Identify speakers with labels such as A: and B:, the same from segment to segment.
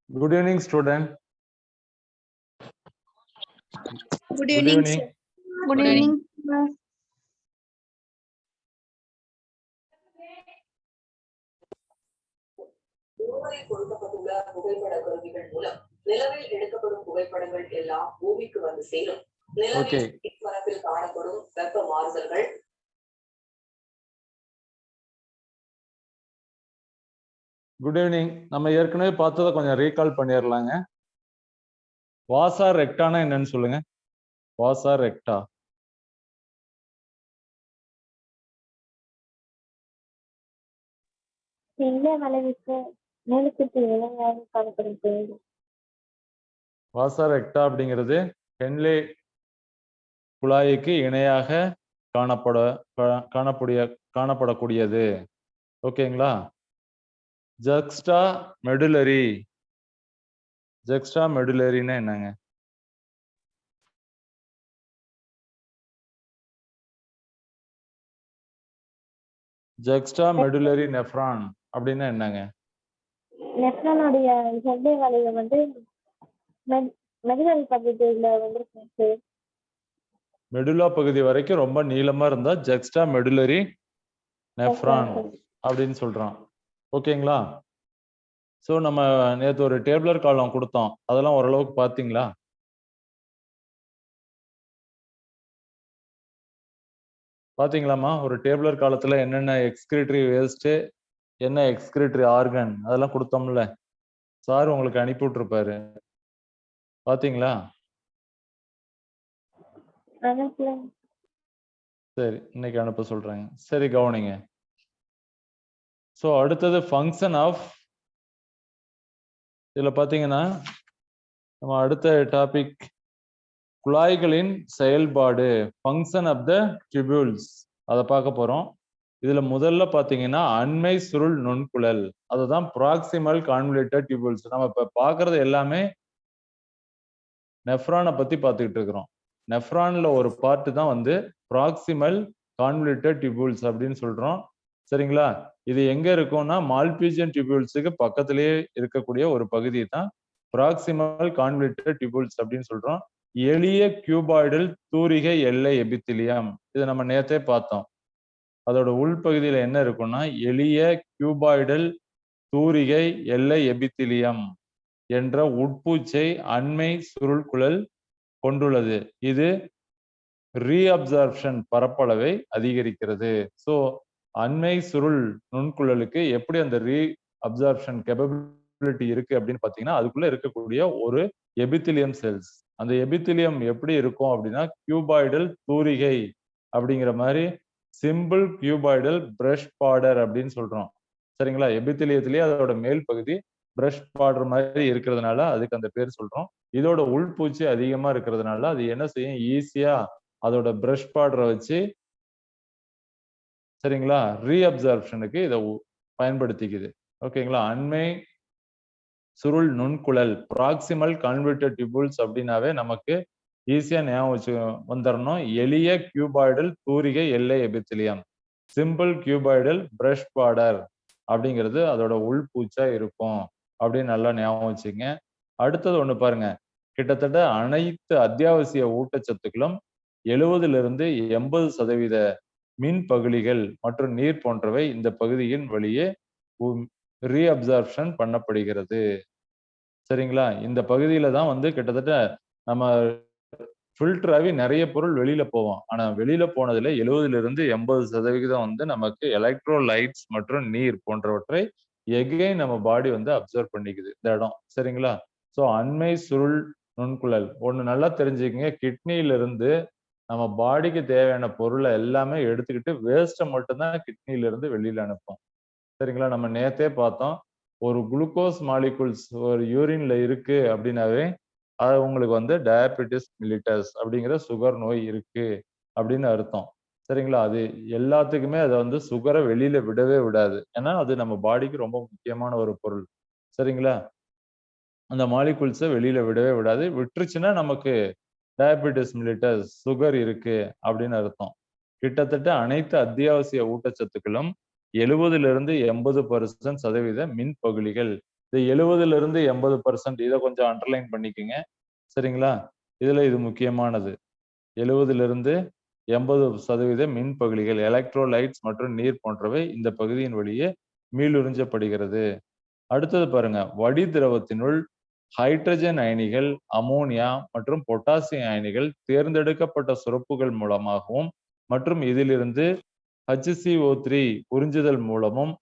A: Good evening, student.
B: Good evening,
A: evening.
B: sir. Good evening.
C: பூமியில் கொடுக்கப்பட்டுள்ள புகைப்பட கருவிகள் மூலம் நிலவில் எடுக்கப்படும் புகைப்படங்கள் எல்லாம் பூமிக்கு வந்து சேரும்.
A: Okay.
C: நிலவில் பரப்பில் காணப்படும் வெப்ப மாறுதல்கள்
A: குட் ஈவினிங். நம்ம ஏற்கனவே பார்த்ததை கொஞ்சம் ரீகால் பண்ணிடலாங்க. வாசா ரெக்டானா என்னன்னு சொல்லுங்க. வாசா ரெக்டா வாசா ரெக்டா அப்படிங்கிறது ஹென்லே குழாய்க்கு இணையாக காணப்படக்கூடியது. ஓகேங்களா? ஜக்ஸ்டா மெடுலரின்னா என்னங்க? ஜக்ஸ்டா மெடுலரி நெஃப்ரான் அப்படின்னா என்னங்க?
D: நெஃப்ரானுடைய ஹெட்டே வலையில வந்து மெடுலரி பகுதியில வந்து
A: மெடுலா பகுதி வரைக்கும் ரொம்ப நீளமா இருந்தா ஜக்ஸ்டா மெடுலரி நெஃப்ரான் அப்படின்னு சொல்றான். ஓகேங்களா? ஸோ நம்ம நேற்று ஒரு டேபிளர் காலம் கொடுத்தோம், அதெல்லாம் ஓரளவுக்கு பார்த்தீங்களா? பாத்தீங்களாமா? ஒரு டேபிளர் காலத்துல என்னென்ன எக்ஸ்கிரிட்டரி வேஸ்ட், என்ன எக்ஸ்கிரிட்டரி ஆர்கன் அதெல்லாம் கொடுத்தோம்ல. சார் உங்களுக்கு அனுப்பி விட்டுருப்பாரு, பாத்தீங்களா? சரி, இன்னைக்கு அனுப்ப சொல்றாங்க. சரி, கவனிங்க. ஸோ அடுத்தது ஃபங்க்ஷன் ஆஃப், இதுல பாத்தீங்கன்னா நம்ம அடுத்த டாபிக் குழாய்களின் செயல்பாடு, ஃபங்க்ஷன் ஆஃப் த டியூபியூல்ஸ், அதை பார்க்க போறோம். இதுல முதல்ல பாத்தீங்கன்னா அண்மை சுருள் நுண்குழல், அதுதான் ப்ராக்சிமல் கான்வல்யூட்டட் டியூபியூல்ஸ். நம்ம இப்ப பாக்குறது எல்லாமே நெஃப்ரானை பத்தி பார்த்துக்கிட்டு இருக்கிறோம். நெஃப்ரான்ல ஒரு பார்ட் தான் வந்து ப்ராக்சிமல் கான்வல்யூட்டட் டியூபியூல்ஸ் அப்படின்னு சொல்றோம். சரிங்களா? இது எங்க இருக்கும்னா மால்பிஜியன் டியூபியூல்ஸுக்கு பக்கத்திலேயே இருக்கக்கூடிய ஒரு பகுதி தான் ப்ராக்சிமல் கான்வல்யூட்டட் டியூபியூல்ஸ் அப்படின்னு சொல்றோம். எளிய கியூபாய்டல் தூரிகை எல்லை எபித்திலியம், இதை நம்ம நேத்தே பார்த்தோம். அதோட உள்பகுதியில என்ன இருக்கும்னா எளிய கியூபாய்டல் தூரிகை எல்லை எபித்திலியம் என்ற உட்பூச்சை அண்மை சுருள்குழல் கொண்டுள்ளது. இது ரீஅப்சார்ப்ஷன் பரப்பளவை அதிகரிக்கிறது. ஸோ அண்மை சுருள் நுண்குழலுக்கு எப்படி அந்த ரீஅப்சார்ப்ஷன் கேப்பபிலிட்டி இருக்கு அப்படின்னு பாத்தீங்கன்னா, அதுக்குள்ள இருக்கக்கூடிய ஒரு எபித்திலியம் செல்ஸ். அந்த எபித்திலியம் எப்படி இருக்கும் அப்படின்னா கியூபாய்டல் தூரிகை அப்படிங்கிற மாதிரி சிம்பிள் கியூபாய்டல் பிரஷ் பார்டர் அப்படின்னு சொல்றோம். சரிங்களா? எபித்திலியத்திலேயே அதோட மேல் பகுதி பிரஷ் பார்டர் மாதிரி இருக்கிறதுனால அதுக்கு அந்த பேர் சொல்றோம். இதோட உள்பூச்சி அதிகமா இருக்கிறதுனால அது என்ன செய்யும், ஈஸியா அதோட பிரஷ் பார்டரை வச்சு, சரிங்களா, ரீஅப்சார்ப்ஷனுக்கு இதை பயன்படுத்திக்குது. ஓகேங்களா? அண்மை சுருள் நுண்குழல் ப்ராக்சிமல் கான்வல்யூட்டட் டியூபியூல்ஸ் அப்படின்னாவே நமக்கு ஈஸியா ஞாபகம் வச்சு வந்துடணும். எளிய கியூபாய்டல் தூரிகை எல்லை epithelium, simple cuboidal brush border அப்படிங்கிறது அதோட உள்பூச்சா இருக்கும் அப்படின்னு நல்லா ஞாபகம் வச்சுங்க. அடுத்தது ஒண்ணு பாருங்க, கிட்டத்தட்ட அனைத்து அத்தியாவசிய ஊட்டச்சத்துக்களும் 70% மின் பகுளிகள் மற்றும் நீர் போன்றவை இந்த பகுதியின் வழியே ரீஅப்சார்ப்ஷன் பண்ணப்படுகிறது. சரிங்களா? இந்த பகுதியில தான் வந்து கிட்டத்தட்ட நம்ம ஃபில்டர் ஆகி நிறைய பொருள் வெளியில போவோம். ஆனா வெளியில போனதுல 70% வந்து நமக்கு எலக்ட்ரோலைட்ஸ் மற்றும் நீர் போன்றவற்றை எகைன் நம்ம பாடி வந்து அப்சர்வ் பண்ணிக்குது இந்த இடம். சரிங்களா? ஸோ அண்மை சுருள் நுண்குழல் ஒண்ணு நல்லா தெரிஞ்சுக்கங்க, கிட்னியில இருந்து நம்ம பாடிக்கு தேவையான பொருளை எல்லாமே எடுத்துக்கிட்டு வேஸ்ட்டை மட்டும்தான் கிட்னியில இருந்து வெளியில அனுப்பும். சரிங்களா? நம்ம நேத்தே பார்த்தோம், ஒரு குளுக்கோஸ் மாலிகுல்ஸ் ஒரு யூரின்ல இருக்கு அப்படின்னாவே அது உங்களுக்கு வந்து டயபெட்டிஸ் மிலிட்டஸ் அப்படிங்கிற சுகர் நோய் இருக்கு அப்படின்னு அர்த்தம். சரிங்களா? அது எல்லாத்துக்குமே அதை வந்து சுகரை வெளியில விடவே விடாது, ஏன்னா அது நம்ம பாடிக்கு ரொம்ப முக்கியமான ஒரு பொருள். சரிங்களா? அந்த மாலிகுல்ஸை வெளியில விடவே விடாது. விட்டுருச்சுன்னா நமக்கு டயபெட்டிஸ் மிலிட்டஸ் சுகர் இருக்கு அப்படின்னு அர்த்தம். கிட்டத்தட்ட அனைத்து அத்தியாவசிய ஊட்டச்சத்துக்களும் 70% 80% மின் பகுளிகள் இந்த 70 80% இதை கொஞ்சம் அண்டர்லைன் பண்ணிக்கோங்க. சரிங்களா? இதுல இது முக்கியமானது. 70 80% மின்பகுளிகள் எலக்ட்ரோலைட்ஸ் மற்றும் நீர் போன்றவை இந்த பகுதியின் வழியே மீளுறிஞ்சப்படுகிறது. அடுத்தது பாருங்க, வடி திரவத்தினுள் ஹைட்ரஜன் அயனிகள், அமோனியா மற்றும் பொட்டாசியம் அயனிகள் தேர்ந்தெடுக்கப்பட்ட சுரப்புகள் மூலமாகவும் மற்றும் இதிலிருந்து HCO3 உறிஞ்சுதல் மூலமும்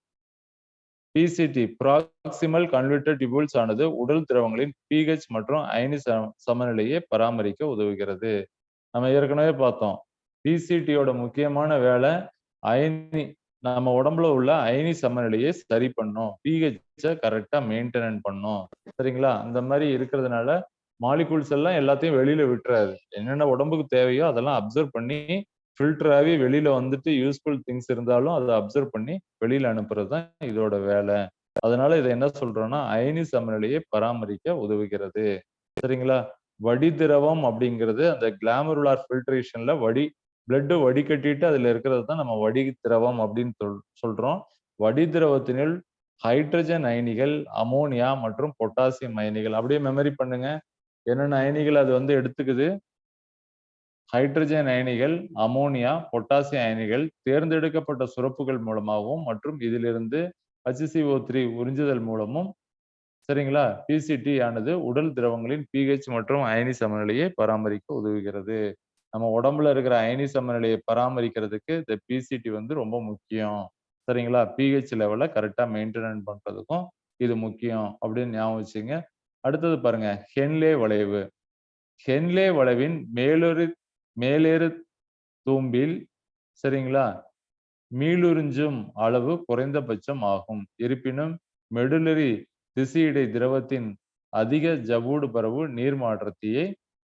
A: பிசிடி ப்ராக்சிமல் கன்வெர்ட்டர் டியூபிள்ஸ் ஆனது உடல் திரவங்களின் pH மற்றும் அயனி சமநிலையை பராமரிக்க உதவுகிறது. நம்ம ஏற்கனவே பார்த்தோம், பிசிடியோட முக்கியமான வேலை அயனி நம்ம உடம்புல உள்ள அயனி சமநிலையை சரி பண்ணும், pH கரெக்டா மெயின்டைன் பண்ணும். சரிங்களா? அந்த மாதிரி இருக்கிறதுனால மாலிகூல்ஸ் எல்லாம் எல்லாத்தையும் வெளியில விட்டுறாது. என்னென்ன உடம்புக்கு தேவையோ அதெல்லாம் அப்சர்வ் பண்ணி ஃபில்டர் ஆகி வெளியில வந்துட்டு யூஸ்ஃபுல் திங்ஸ் இருந்தாலும் அதை அப்சர்வ் பண்ணி வெளியில அனுப்புறது தான் இதோட வேலை. அதனால இதை என்ன சொல்றோம்னா அயனி சமநிலையை பராமரிக்க உதவுகிறது. சரிங்களா? வடி திரவம் அப்படிங்கிறது அந்த கிளாமருலார் ஃபில்ட்ரேஷன்ல பிளட் வடிகட்டிட்டு அதுல இருக்கிறது தான் நம்ம வடி திரவம் அப்படின்னு சொல்றோம். வடி திரவத்தினுள் ஹைட்ரஜன் அயனிகள், அமோனியா மற்றும் பொட்டாசியம் அயனிகள், அப்படியே மெமரி பண்ணுங்க என்னென்ன அயனிகள் அது வந்து எடுத்துக்குது. ஹைட்ரஜன் அயனிகள், அமோனியா, பொட்டாசியம் அயனிகள் தேர்ந்தெடுக்கப்பட்ட சுரப்புகள் மூலமாகவும் மற்றும் இதிலிருந்து HCO3 உறிஞ்சுதல் மூலமும், சரிங்களா, பிசிடி ஆனது உடல் திரவங்களின் pH மற்றும் அயனி சமநிலையை பராமரிக்க உதவுகிறது. நம்ம உடம்புல இருக்கிற அயனி சமநிலையை பராமரிக்கிறதுக்கு இந்த பிசிடி வந்து ரொம்ப முக்கியம். சரிங்களா? pH லெவலை கரெக்டா மெயின்டைன் பண்றதுக்கும் இது முக்கியம் அப்படின்னு ஞாபகம் வச்சுங்க. அடுத்தது பாருங்க, ஹென்லே வளைவு. ஹென்லே வளைவின் மேலேறு தூம்பில், சரிங்களா, மீளுறிஞ்சும் அளவு குறைந்தபட்சம் ஆகும். இருப்பினும் மெடுலரி திசுஇடை திரவத்தின் அதிக ஜவ்வூடு பரவு நீர் மாற்றத்தையை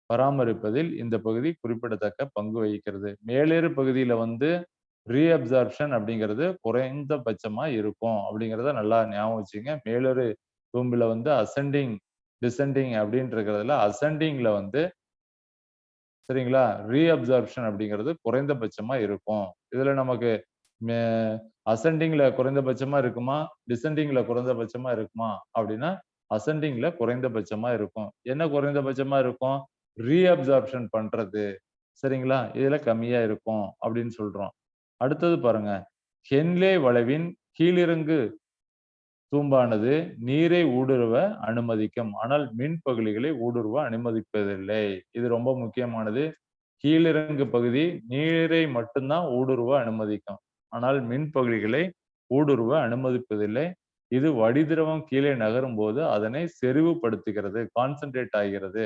A: பராமரிப்பதில் இந்த பகுதி குறிப்பிடத்தக்க பங்கு வகிக்கிறது. மேலேறு பகுதியில வந்து ரீஅப்சார்ப்ஷன் அப்படிங்கிறது குறைந்தபட்சமா இருக்கும் அப்படிங்கிறத நல்லா ஞாபகம் வச்சுங்க. மேலேறு தூம்பில வந்து அசெண்டிங் டிசெண்டிங் அப்படின்னு இருக்கிறதுல அசெண்டிங்ல வந்து, சரிங்களா, ரீஅப்சார்ப்ஷன் அப்படிங்கிறது குறைந்தபட்சமா இருக்கும். இதுல நமக்கு அசெண்டிங்ல குறைந்தபட்சமா இருக்குமா, டிசெண்டிங்ல குறைந்தபட்சமா இருக்குமா அப்படின்னா அசெண்டிங்ல குறைந்தபட்சமா இருக்கும். என்ன குறைந்தபட்சமா இருக்கும்? ரீஅப்சார்ப்ஷன் பண்றது, சரிங்களா, இதுல கம்மியா இருக்கும் அப்படின்னு சொல்றோம். அடுத்தது பாருங்க, ஹென்லே வளைவின் கீழிறங்கு தூம்பானது நீரை ஊடுருவ அனுமதிக்கும், ஆனால் மின்பகுளிகளை ஊடுருவ அனுமதிப்பதில்லை. இது ரொம்ப முக்கியமானது. கீழிறங்கு பகுதி நீரை மட்டும்தான் ஊடுருவ அனுமதிக்கும், ஆனால் மின்பகுளிகளை ஊடுருவ அனுமதிப்பதில்லை. இது வடிதிரவம் கீழே நகரும் போது அதனை செறிவுபடுத்துகிறது, கான்சென்ட்ரேட் ஆகிறது.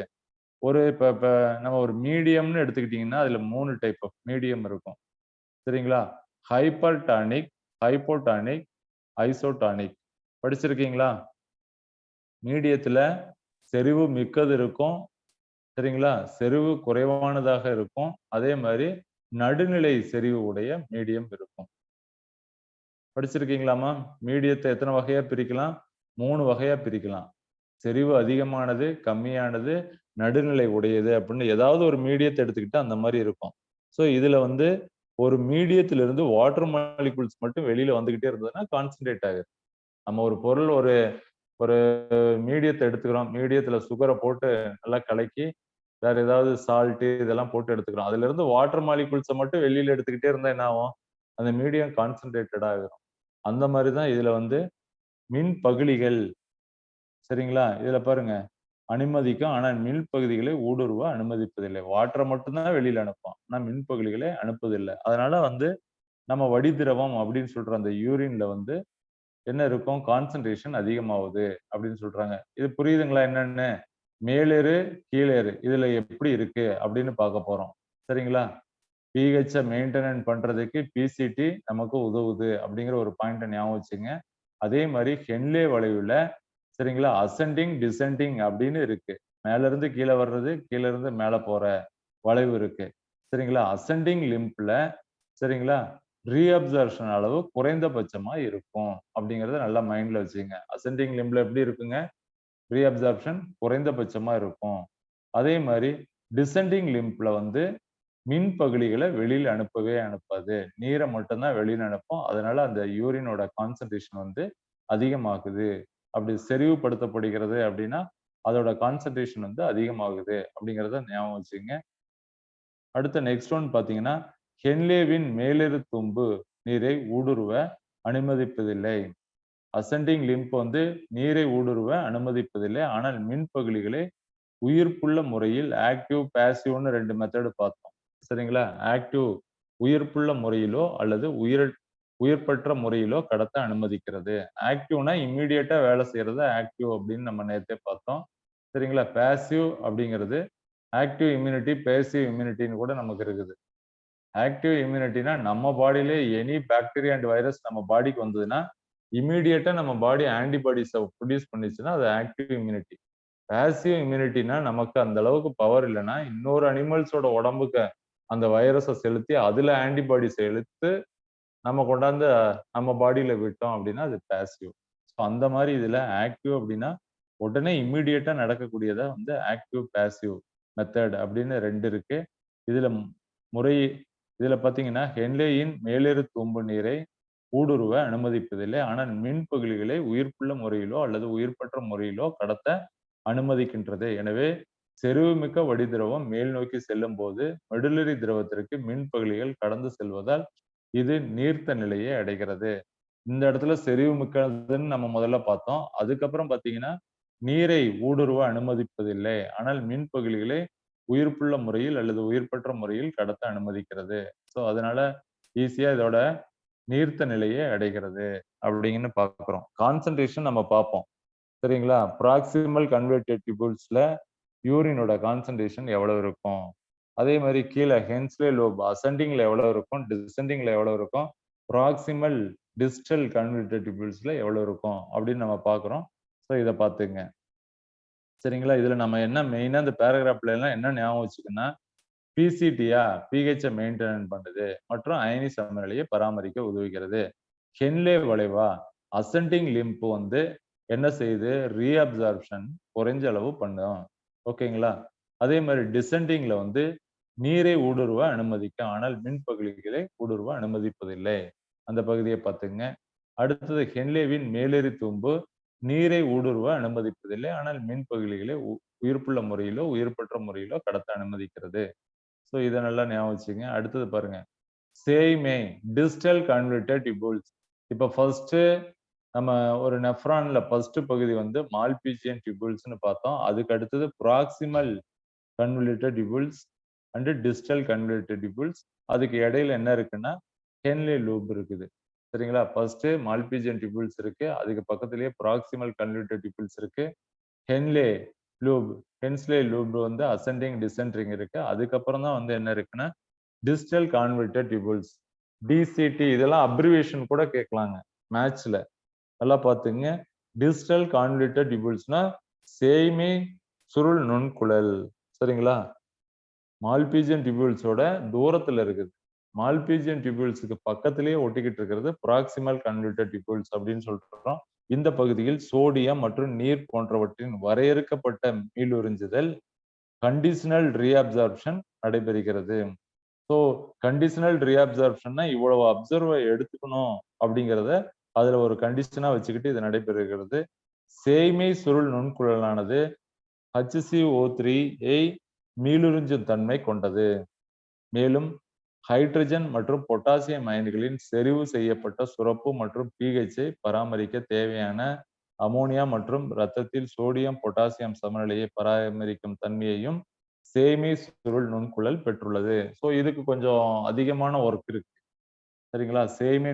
A: இப்ப நம்ம ஒரு மீடியம்னு எடுத்துக்கிட்டீங்கன்னா அதுல 3 டைப் ஆஃப் மீடியம் இருக்கும். சரிங்களா? Hypertonic, hypotonic, isotonic. படிச்சிருக்கீங்களா? மீடியத்துல செறிவு மிக்கது இருக்கும், சரிங்களா, செறிவு குறைவானதாக இருக்கும், அதே மாதிரி நடுநிலை செறிவு உடைய மீடியம் இருக்கும். படிச்சிருக்கீங்களாமா? மீடியத்தை எத்தனை வகையா பிரிக்கலாம்? 3 வகையா பிரிக்கலாம். செறிவு அதிகமானது, கம்மியானது, நடுநிலை உடையது அப்படின்னு ஏதாவது ஒரு மீடியத்தை எடுத்துக்கிட்டா அந்த மாதிரி இருக்கும். ஸோ இதுல வந்து ஒரு மீடியத்திலிருந்து வாட்டர் மாலிகூல்ஸ் மட்டும் வெளியில வந்துகிட்டே இருந்ததுன்னா கான்சென்ட்ரேட் ஆகுது. நம்ம ஒரு பொருள் ஒரு ஒரு மீடியத்தை எடுத்துக்கிறோம், மீடியத்துல சுகரை போட்டு நல்லா கலக்கி வேற ஏதாவது சால்ட் இதெல்லாம் போட்டு எடுத்துக்கிறோம். அதுல இருந்து வாட்டர் மாலிகூல்ஸை மட்டும் வெளியில எடுத்துக்கிட்டே இருந்தா என்ன ஆகும்? அந்த மீடியம் கான்சென்ட்ரேட்டடா ஆகும். அந்த மாதிரி தான் இதுல வந்து மின் பகுளிகள், சரிங்களா, இதுல பாருங்க, அனுமதிக்கும், ஆனா மின் பகுதிகளை ஊடுருவ அனுமதிப்பதில்லை. வாட்டரை மட்டும்தான் வெளியில அனுப்பும், ஆனா மின் பகுதிகளை அனுப்புவதில்லை. அதனால வந்து நம்ம வடி திரவம் அப்படின்னு சொல்ற அந்த யூரின்ல வந்து என்ன இருக்கும்? கான்சென்ட்ரேஷன் அதிகமாகுது அப்படின்னு சொல்றாங்க. இது புரியுதுங்களா என்னன்னு? மேலேறு கீழேறு இதுல எப்படி இருக்கு அப்படின்னு பார்க்க போறோம். சரிங்களா? pH மெயின்டைன் பண்றதுக்கு பிசிடி நமக்கு உதவுது அப்படிங்கிற ஒரு பாயிண்ட ஞாபகம் வச்சுங்க. அதே மாதிரி ஹென்லே வளைவுல, சரிங்களா, அசெண்டிங் டிசெண்டிங் அப்படின்னு இருக்கு. மேல இருந்து கீழே வர்றது, கீழே இருந்து மேல போற வளைவு இருக்கு. சரிங்களா? அசெண்டிங் லிம்ப்ல, சரிங்களா, ரீஅப்சார்ப்ஷன் அளவு குறைந்தபட்சமா இருக்கும் அப்படிங்கறத நல்லா மைண்ட்ல வச்சுங்க. அசெண்டிங் லிம்ப்ல எப்படி இருக்குங்க? ரீஅப்சார்ப்ஷன் குறைந்தபட்சமா இருக்கும். அதே மாதிரி டிசெண்டிங் லிம்ப்ல வந்து மின் பகுளிகளை வெளியில அனுப்பவே அனுப்பாது, நீரை மட்டும்தான் வெளியில அனுப்பும். அதனால அந்த யூரினோட கான்சென்ட்ரேஷன் வந்து அதிகமாகுது அப்படி செறிவுபடுத்தப்படுகிறது அப்படின்னா அதோட கான்சன்ட்ரேஷன் வந்து அதிகமாகுது அப்படிங்கிறத ஞாபகம் வச்சுங்க. அடுத்த நெக்ஸ்ட் ஒன் பாத்தீங்கன்னா ஹென்லேவின் மேலிரு தும்பு நீரை ஊடுருவ அனுமதிப்பதில்லை. அசெண்டிங் லிம்ப் வந்து நீரை ஊடுருவ அனுமதிப்பதில்லை. ஆனால் மின்பகுளிகளை உயிர்ப்புள்ள முறையில் ஆக்டிவ் பாசிவ்னு 2 மெத்தட் பார்த்தோம். சரிங்களா? ஆக்டிவ் உயிர்ப்புள்ள முறையிலோ அல்லது உயிர்ப்பற்ற முறையிலோ கடத்த அனுமதிக்கிறது. ஆக்டிவ்னா இம்மீடியட்டா வேலை செய்யறது ஆக்டிவ் அப்படின்னு நம்ம நேத்தே பார்த்தோம். சரிங்களா? பாசிவ் அப்படிங்கிறது ஆக்டிவ் இம்யூனிட்டி, பேசிவ் இம்யூனிட்டின்னு கூட நமக்கு இருக்குது. ஆக்டிவ் இம்யூனிட்டினா நம்ம பாடியிலே எனி பாக்டீரியா அண்ட் வைரஸ் நம்ம பாடிக்கு வந்ததுன்னா இம்மீடியட்டா நம்ம பாடி ஆன்டிபாடிஸை ப்ரொடியூஸ் பண்ணிச்சுன்னா அது ஆக்டிவ் இம்யூனிட்டி. பாசிவ் இம்யூனிட்டினா நமக்கு அந்த அளவுக்கு பவர் இல்லைன்னா இன்னொரு அனிமல்ஸோட உடம்புக்கு அந்த வைரஸை செலுத்தி அதுல ஆன்டிபாடிஸை எடுத்து நம்ம கொண்டாந்து நம்ம பாடியில விட்டோம் அப்படின்னா அது பாசிவ். ஸோ அந்த மாதிரி இதுல ஆக்டிவ் அப்படின்னா உடனே இம்மீடியட்டா நடக்கக்கூடியதா வந்து ஆக்டிவ் பாசிவ் மெத்தட் அப்படின்னு 2 இருக்கு. இதுல முறை இதுல பாத்தீங்கன்னா ஹென்லேயின் மேலேறு தும்பு நீரை ஊடுருவ அனுமதிப்பதில்லை. ஆனால் மின்பகுளிகளை உயிர்ப்புள்ள முறையிலோ அல்லது உயிர்ப்பற்ற முறையிலோ கடத்த அனுமதிக்கின்றது. எனவே செறிவுமிக்க வடிதிரவம் மேல் நோக்கி செல்லும் போது மெடுலரி திரவத்திற்கு மின்பகுளிகள் கடந்து செல்வதால் இது நீர்த்த நிலையை அடைகிறது. இந்த இடத்துல செறிவுமிக்கதுன்னு நம்ம முதல்ல பார்த்தோம். அதுக்கப்புறம் பாத்தீங்கன்னா நீரை ஊடுருவ அனுமதிப்பதில்லை. ஆனால் மின்பகுளிகளை உயிர்ப்புள்ள முறையில் அல்லது உயிர்ப்பற்ற முறையில் கடத்த அனுமதிக்கிறது. ஸோ அதனால ஈஸியா இதோட நீர்த்த நிலையை அடைகிறது அப்படின்னு பார்க்கிறோம். கான்சன்ட்ரேஷன் நம்ம பார்ப்போம். சரிங்களா? ப்ராக்சிமல் கன்வெர்டட் டியூபிள்ஸ்ல யூரினோட கான்சன்ட்ரேஷன் எவ்வளவு இருக்கும்? அதே மாதிரி கீழே ஹென்ஸ்லே லோப் அசெண்டிங்ல எவ்வளவு இருக்கும், டிசெண்டிங்ல எவ்வளவு இருக்கும், ப்ராக்சிமல் டிஸ்டல் கன்வெர்டட் டியூபிள்ஸ்ல எவ்வளவு இருக்கும் அப்படின்னு நம்ம பார்க்கிறோம். ஸோ இதை பார்த்துங்க. சரிங்களா? இதுல நம்ம என்ன மெயினா இந்த பேராகிராஃப்ல எல்லாம் என்ன ஞாபகம் வச்சுக்கணும்னா பிசிடியா பிஹெச்சை மெயின்டைன் பண்ணுது மற்றும் அயனி சமநிலையை பராமரிக்க உதவுகிறது. ஹென்லே வளைவா அசெண்டிங் லிம்ப் வந்து என்ன செய்யுது, ரீஅப்சார்ப்ஷன் குறைஞ்ச அளவு பண்ணும். ஓகேங்களா? அதே மாதிரி டிசெண்டிங்ல வந்து நீரை ஊடுருவ அனுமதிக்கும். ஆனால் மின்பகுளிகளை ஊடுருவ அனுமதிப்பதில்லை. அந்த பகுதியை பார்த்துங்க. அடுத்தது ஹென்லேவின் மேலேறி தும்பு நீரை ஊடுருவ அனுமதிப்பதில்லை. ஆனால் மின்பகுளிகளை உயிர்ப்புள்ள முறையிலோ உயிர்ப்பற்ற முறையிலோ கடத்த அனுமதிக்கிறது. ஸோ இதை நல்லா ஞாபகம் வச்சுங்க. அடுத்தது பாருங்க சேமே டிஸ்டல் கன்வெர்டட் டியூபிள்ஸ். இப்போ ஃபர்ஸ்ட் நம்ம ஒரு நெஃப்ரான்ல ஃபர்ஸ்ட் பகுதி வந்து மால்பிஜியன் டியூபிள்ஸ்னு பார்த்தோம். அதுக்கு அடுத்தது proximal converted tubules and distal converted tubules. அதுக்கு இடையில என்ன இருக்குன்னா ஹென்லே லூப் இருக்குது. சரிங்களா? ஃபர்ஸ்ட் மால்பிஜியன் டியூபிள்ஸ் இருக்கு, அதுக்கு பக்கத்துலயே ப்ராக்சிமல் கன்வெர்டட் டியூபிள்ஸ் இருக்கு. ஹென்லே லூப் ஹென்ஸ்லே லூப் வந்து அசெண்டிங் டிசெண்டிங் இருக்கு. அதுக்கப்புறம் தான் வந்து என்ன இருக்குன்னா டிஸ்டல் கான்வெர்டட் டியூபிள்ஸ் டிசிடி. இதெல்லாம் அப்ரிவேஷன் கூட கேட்கலாங்க மேட்ச்ல. நல்லா பாத்துங்க. டிஸ்டல் கான்வெர்டட் டியூபிள்ஸ்னா சேய்மை சுருள் நுண்குழல். சரிங்களா? மால்பிஜியன் டியூபிள்ஸோட தூரத்துல இருக்குது. மால்பிஜியன் டியூபிள்ஸுக்கு பக்கத்திலேயே ஒட்டிக்கிட்டு இருக்கிறது ப்ராக்சிமல் கன்வெர்டட் டியூபிள்ஸ் அப்படின்னு சொல்றோம். இந்த பகுதியில் சோடியம் மற்றும் நீர் போன்றவற்றின் வரையறுக்கப்பட்ட மீளுறிஞ்சுதல் கண்டிஷனல் ரீஅப்சார்ப்ஷன் நடைபெறுகிறது. ஸோ கண்டிஷனல் ரீஅப்சார்ப்ஷன்னா இவ்வளவு அப்சர்வை எடுத்துக்கணும் அப்படிங்கிறத அதுல ஒரு கண்டிஷனா வச்சுக்கிட்டு இது நடைபெறுகிறது. சேய்மை சுருள் நுண்குழலானது HCO3ஐ மீளுறிஞ்சும் தன்மை கொண்டது. மேலும் ஹைட்ரஜன் மற்றும் பொட்டாசியம் அயன்களின் செறிவு செய்யப்பட்ட சுரப்பு மற்றும் pH-ஐ பராமரிக்க தேவையான அமோனியா மற்றும் இரத்தத்தில் சோடியம் பொட்டாசியம் சமநிலையை பராமரிக்கும் தன்மையையும் சேமி சுருள் நுண்குழல் பெற்றுள்ளது. ஸோ இதுக்கு கொஞ்சம் அதிகமான ஒர்க் இருக்கு. சரிங்களா? சேமி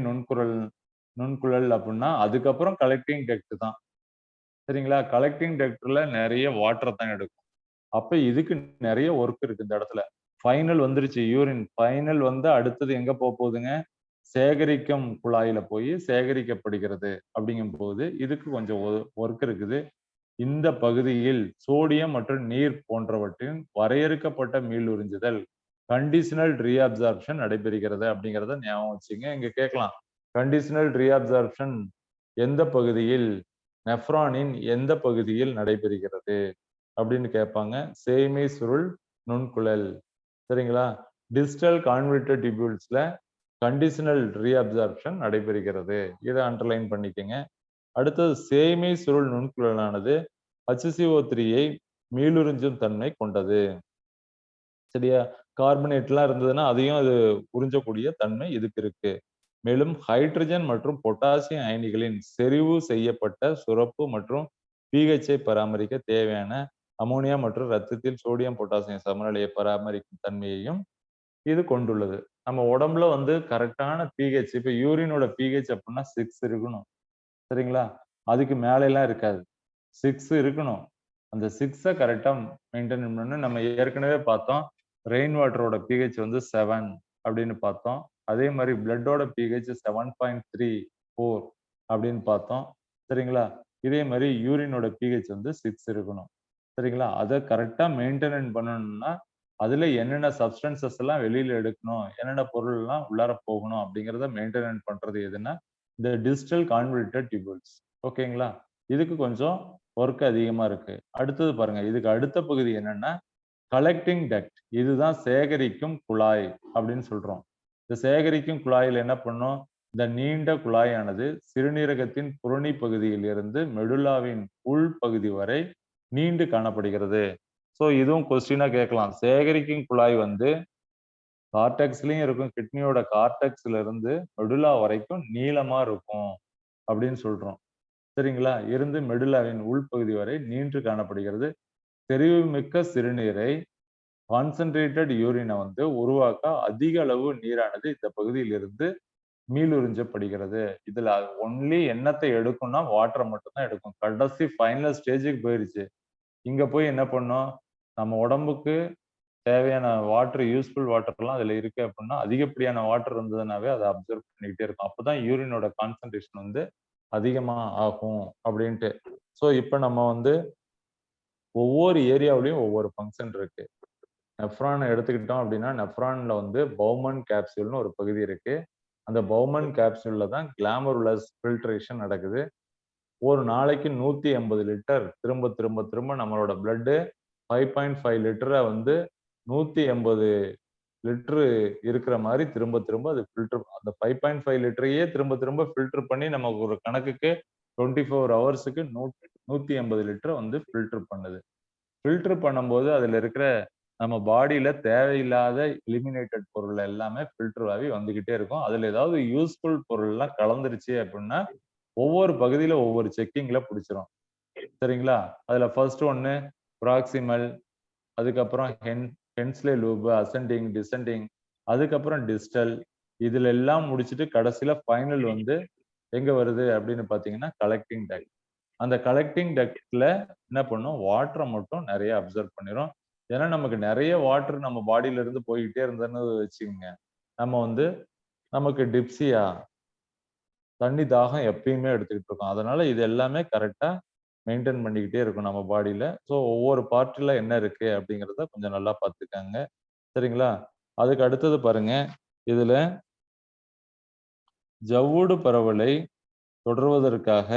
A: நுண்குழல் அப்படின்னா அதுக்கப்புறம் கலெக்டிங் டக்ட் தான். சரிங்களா? கலெக்டிங் டக்ட்ல நிறைய வாட்டர் தான் எடுக்கும். அப்ப இதுக்கு நிறைய ஒர்க் இருக்கு இந்த இடத்துல. ஃபைனல் வந்துருச்சு, யூரின் ஃபைனல் வந்து அடுத்தது எங்க போகுதுங்க, சேகரிக்கும் குழாயில போய் சேகரிக்கப்படுகிறது. அப்படிங்கும் போது இதுக்கு கொஞ்சம் ஒர்க் இருக்குது. இந்த பகுதியில் சோடியம் மற்றும் நீர் போன்றவற்றின் வரையறுக்கப்பட்ட மீளுறிஞ்சுதல் கண்டிஷனல் ரீஅப்சார்ப்ஷன் நடைபெறுகிறது அப்படிங்கிறத ஞாபகம் வச்சுங்க. இங்க கேட்கலாம் கண்டிஷனல் ரீஅப்சார்ப்ஷன் எந்த பகுதியில், நெஃப்ரானின் எந்த பகுதியில் நடைபெறுகிறது அப்படின்னு கேட்பாங்க. சேய்மை சுருள் நுண்குழல். சரிங்களா? டிஸ்டல் கான்வெர்டட் டியூபிள்ஸ்ல கண்டிஷனல் ரீஅப்சார்ப்ஷன் நடைபெறுகிறது. இதை அண்டர்லைன் பண்ணிக்கங்க. அடுத்தது சேய்மை சுருள் நுண்குழலானது HCO3ஐ மீளுறிஞ்சும் தன்மை கொண்டது. சரியா? கார்பனேட்லாம் இருந்ததுன்னா அதையும் அது உறிஞ்சக்கூடிய தன்மை இதுக்கு இருக்கு. மேலும் ஹைட்ரஜன் மற்றும் பொட்டாசியம் அயனிகளின் செறிவு செய்யப்பட்ட சுரப்பு மற்றும் pH-ஐ பராமரிக்க தேவையான அமோனியா மற்றும் ரத்தத்தில் சோடியம் பொட்டாசியம் சமநிலையை பராமரிக்கும் தன்மையையும் இது கொண்டுள்ளது. நம்ம உடம்புல வந்து கரெக்டான pH, இப்ப யூரினோட pH அப்படின்னா 6 இருக்கணும். சரிங்களா? அதுக்கு மேல எல்லாம் இருக்காது. 6 இருக்கணும். அந்த 6-ஐ கரெக்டா மெயின்டைன் பண்ணணும். நம்ம ஏற்கனவே பார்த்தோம். ரெயின் வாட்டரோட pH வந்து 7 அப்படின்னு பார்த்தோம். அதே மாதிரி பிளட்டோட pH 7.34 அப்படின்னு பார்த்தோம். சரிங்களா? இதே மாதிரி யூரினோட pH வந்து 6 இருக்கணும். சரிங்களா? அதை கரெக்டா மெயின்டைன் பண்ணணும்னா அதுல என்னென்ன சப்ஸ்டன்சஸ் எல்லாம் வெளியில எடுக்கணும், என்னென்ன பொருள் எல்லாம் உள்ளார போகணும் அப்படிங்கிறத மெயின்டைன் பண்றது எதுன்னா இந்த டிஜிட்டல் கான்வல்யூட்டட் டியூபிள்ஸ். ஓகேங்களா? இதுக்கு கொஞ்சம் ஒர்க் அதிகமா இருக்கு. அடுத்தது பாருங்க, இதுக்கு அடுத்த பகுதி என்னன்னா கலெக்டிங் டக்ட். இதுதான் சேகரிக்கும் குழாய் அப்படின்னு சொல்றோம். இந்த சேகரிக்கும் குழாயில் என்ன பண்ணும்? இந்த நீண்ட குழாயானது சிறுநீரகத்தின் புறணி பகுதியில் இருந்து மெடுல்லாவின் உள் பகுதி வரை நீண்டு காணப்படுகிறது. சோ இதுவும் கொஸ்டினா கேட்கலாம். சேகரிக்கும் குழாய் வந்து கார்டெக்ஸ்லயும் இருக்கும், கிட்னியோட கார்டெக்ஸ்ல இருந்து மெடுல்லா வரைக்கும் நீளமா இருக்கும் அப்படின்னு சொல்றோம். சரிங்களா? இருந்து மெடுல்லாவின் உள்பகுதி வரை நீண்டு காணப்படுகிறது. செறிவுமிக்க சிறுநீரை கான்சென்ட்ரேட்டட் யூரினை வந்து உருவாக்க அதிக அளவு நீரானது இந்த பகுதியில் இருந்து மீளுறிஞ்சப்படுகிறது. இதுல ஒன்லி என்னத்தை எடுக்கும்னா வாட்டரை மட்டும் தான் எடுக்கும். கடைசி ஃபைனல் ஸ்டேஜுக்கு போயிருச்சு. இங்க போய் என்ன பண்ணும்? நம்ம உடம்புக்கு தேவையான வாட்டர், யூஸ்ஃபுல் வாட்டர்லாம் அதுல இருக்கு அப்படின்னா அதிகப்படியான வாட்டர் இருந்ததுனாவே அதை அப்சர்வ் பண்ணிக்கிட்டே இருக்கும். அப்பதான் யூரினோட கான்சன்ட்ரேஷன் வந்து அதிகமா ஆகும் அப்படின்ட்டு. ஸோ இப்போ நம்ம வந்து ஒவ்வொரு ஏரியாவிலையும் ஒவ்வொரு ஃபங்க்ஷன் இருக்கு. நெஃப்ரானை எடுத்துக்கிட்டோம் அப்படின்னா நெஃப்ரான்ல வந்து பௌமன் கேப்சூல்னு ஒரு பகுதி இருக்கு. அந்த பௌமன் கேப்சூல்ல தான் கிளாமருலஸ் ஃபில்ட்ரேஷன் நடக்குது. ஒரு நாளைக்கு 180 லிட்டர் திரும்ப திரும்ப திரும்ப நம்மளோட பிளட் 5.5 லிட்டரை வந்து 180 லிட்டரு இருக்கிற மாதிரி திரும்ப திரும்ப அது ஃபில்டர், அந்த 5.5 லிட்டரையே திரும்ப திரும்ப ஃபில்டர் பண்ணி நமக்கு ஒரு கணக்குக்கு 24 ஹவர்ஸுக்கு 180 லிட்டரை வந்து ஃபில்டர் பண்ணுது. ஃபில்டர் பண்ணும்போது அதுல இருக்கிற நம்ம பாடியில தேவையில்லாத எலிமினேட்டட் பொருள் எல்லாமே ஃபில்டர் ஆகி வந்துகிட்டே இருக்கும். அதுல ஏதாவது யூஸ்ஃபுல் பொருள் எல்லாம் கலந்துருச்சு அப்படின்னா ஒவ்வொரு பகுதியில ஒவ்வொரு செக்கிங்ல பிடிச்சிரும். சரிங்களா? அதுல ஃபர்ஸ்ட் ஒன்னு ப்ராக்சிமல், அதுக்கப்புறம் ஹென்ஸ்லே லூப், அசெண்டிங், டிசெண்டிங், அதுக்கப்புறம் டிஸ்டல். இதுல எல்லாம் முடிச்சுட்டு கடைசியில ஃபைனல் வந்து எங்க வருது அப்படின்னு பாத்தீங்கன்னா கலெக்டிங் டக்ட். அந்த கலெக்டிங் டக்ட்ல என்ன பண்ணும்? வாட்டரை மட்டும் நிறைய அப்சர்வ் பண்ணிரும். ஏன்னா நமக்கு நிறைய வாட்டர் நம்ம பாடியில இருந்து போயிட்டே இருந்ததுன்னு வச்சுக்கோங்க, நம்ம வந்து நமக்கு டிப்சியா, தண்ணி தாகம் எப்பயுமே எடுத்துக்கிட்டு இருக்கோம். அதனால இது எல்லாமே கரெக்டா மெயின்டைன் பண்ணிக்கிட்டே இருக்கும் நம்ம பாடியில. ஸோ ஒவ்வொரு பார்ட்ல என்ன இருக்கு அப்படிங்கிறத கொஞ்சம் நல்லா பார்த்துக்கங்க. சரிங்களா? அதுக்கு அடுத்தது பாருங்க, இதுல ஜவ்வூடு பரவலை தொடர்வதற்காக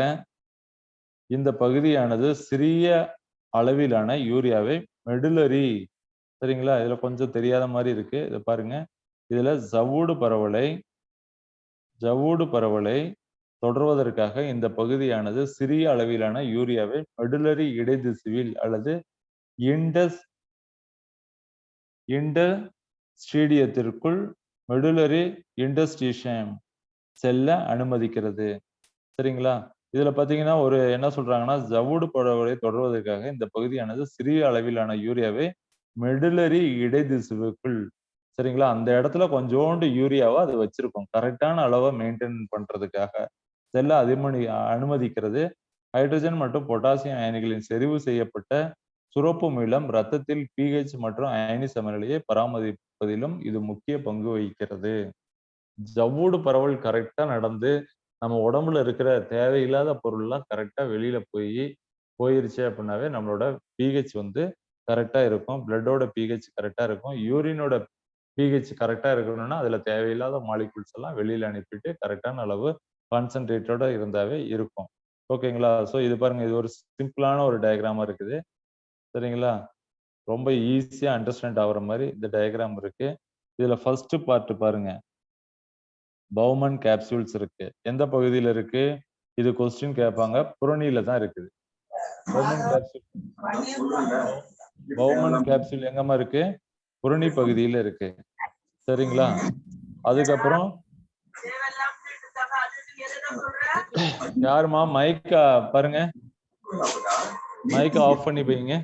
A: இந்த பகுதியானது சிறிய அளவிலான யூரியாவை மெடுலரி, சரிங்களா? இதுல கொஞ்சம் தெரியாத மாதிரி இருக்கு. இதை பாருங்க. இதுல ஜவ்வூடு பரவலை தொடர்வதற்காக இந்த பகுதியானது சிறிய அளவிலான யூரியாவை மெடுலரி இடைதிசுவில் அல்லது இன்டர்ஸ்டீடியத்திற்குள் மெடுலரி இன்டர்ஸ்டிஷியம் செல்ல அனுமதிக்கிறது. சரிங்களா? இதுல பாத்தீங்கன்னா ஒரு என்ன சொல்றாங்கன்னா, ஜவ்வூடு பரவலை தொடர்வதற்காக இந்த பகுதியானது சிறிய அளவிலான யூரியாவை மெடுலரி இடைதிசுவுக்குள், சரிங்களா, அந்த இடத்துல கொஞ்சோண்டு யூரியாவை அது வச்சிருக்கும். கரெக்டான அளவை மெயின்டைன் பண்றதுக்காக செல்ல அனுமதிக்கிறது. ஹைட்ரஜன் மற்றும் பொட்டாசியம் அயனிகளின் செறிவு செய்யப்பட்ட சுரப்பு மூலம் ரத்தத்தில் pH மற்றும் அயனி சமநிலையை பராமரிப்பதிலும் இது முக்கிய பங்கு வகிக்கிறது. ஜவ்வூடு பரவல் கரெக்டா நடந்து நம்ம உடம்புல இருக்கிற தேவையில்லாத பொருள்லாம் கரெக்டா வெளியில போயிருச்சு அப்படின்னாவே நம்மளோட pH வந்து கரெக்டா இருக்கும். பிளட்டோட pH கரெக்டா இருக்கும். யூரினோட pH கரெக்டா இருக்கணும்னா அதுல தேவையில்லாத மாலிகூல்ஸ் எல்லாம் வெளியில அனுப்பிட்டு கரெக்டான அளவு கான்சென்ட்ரேட்டோட இருந்தாவே இருக்கும். ஓகேங்களா? ஸோ இது பாருங்க, இது ஒரு சிம்பிளான ஒரு டயக்ராமா இருக்குது. சரிங்களா? ரொம்ப ஈஸியா அண்டர்ஸ்டாண்ட் ஆகுற மாதிரி இந்த டயக்ராம் இருக்கு. இதுல ஃபர்ஸ்ட் பார்ட் பாருங்க, பௌமன் கேப்சூல்ஸ் இருக்கு. எந்த பகுதியில இருக்கு? இது கொஸ்டின் கேட்பாங்க. புறணியில தான் இருக்குது. பவுமன் கேப்சூல் எங்கம்மா இருக்கு? புறணி பகுதியில இருக்கு. சரிங்களா? அதுக்கப்புறம் யாருமா மைக்கா பாருங்க, மைக்கை ஆஃப் பண்ணி வைங்க,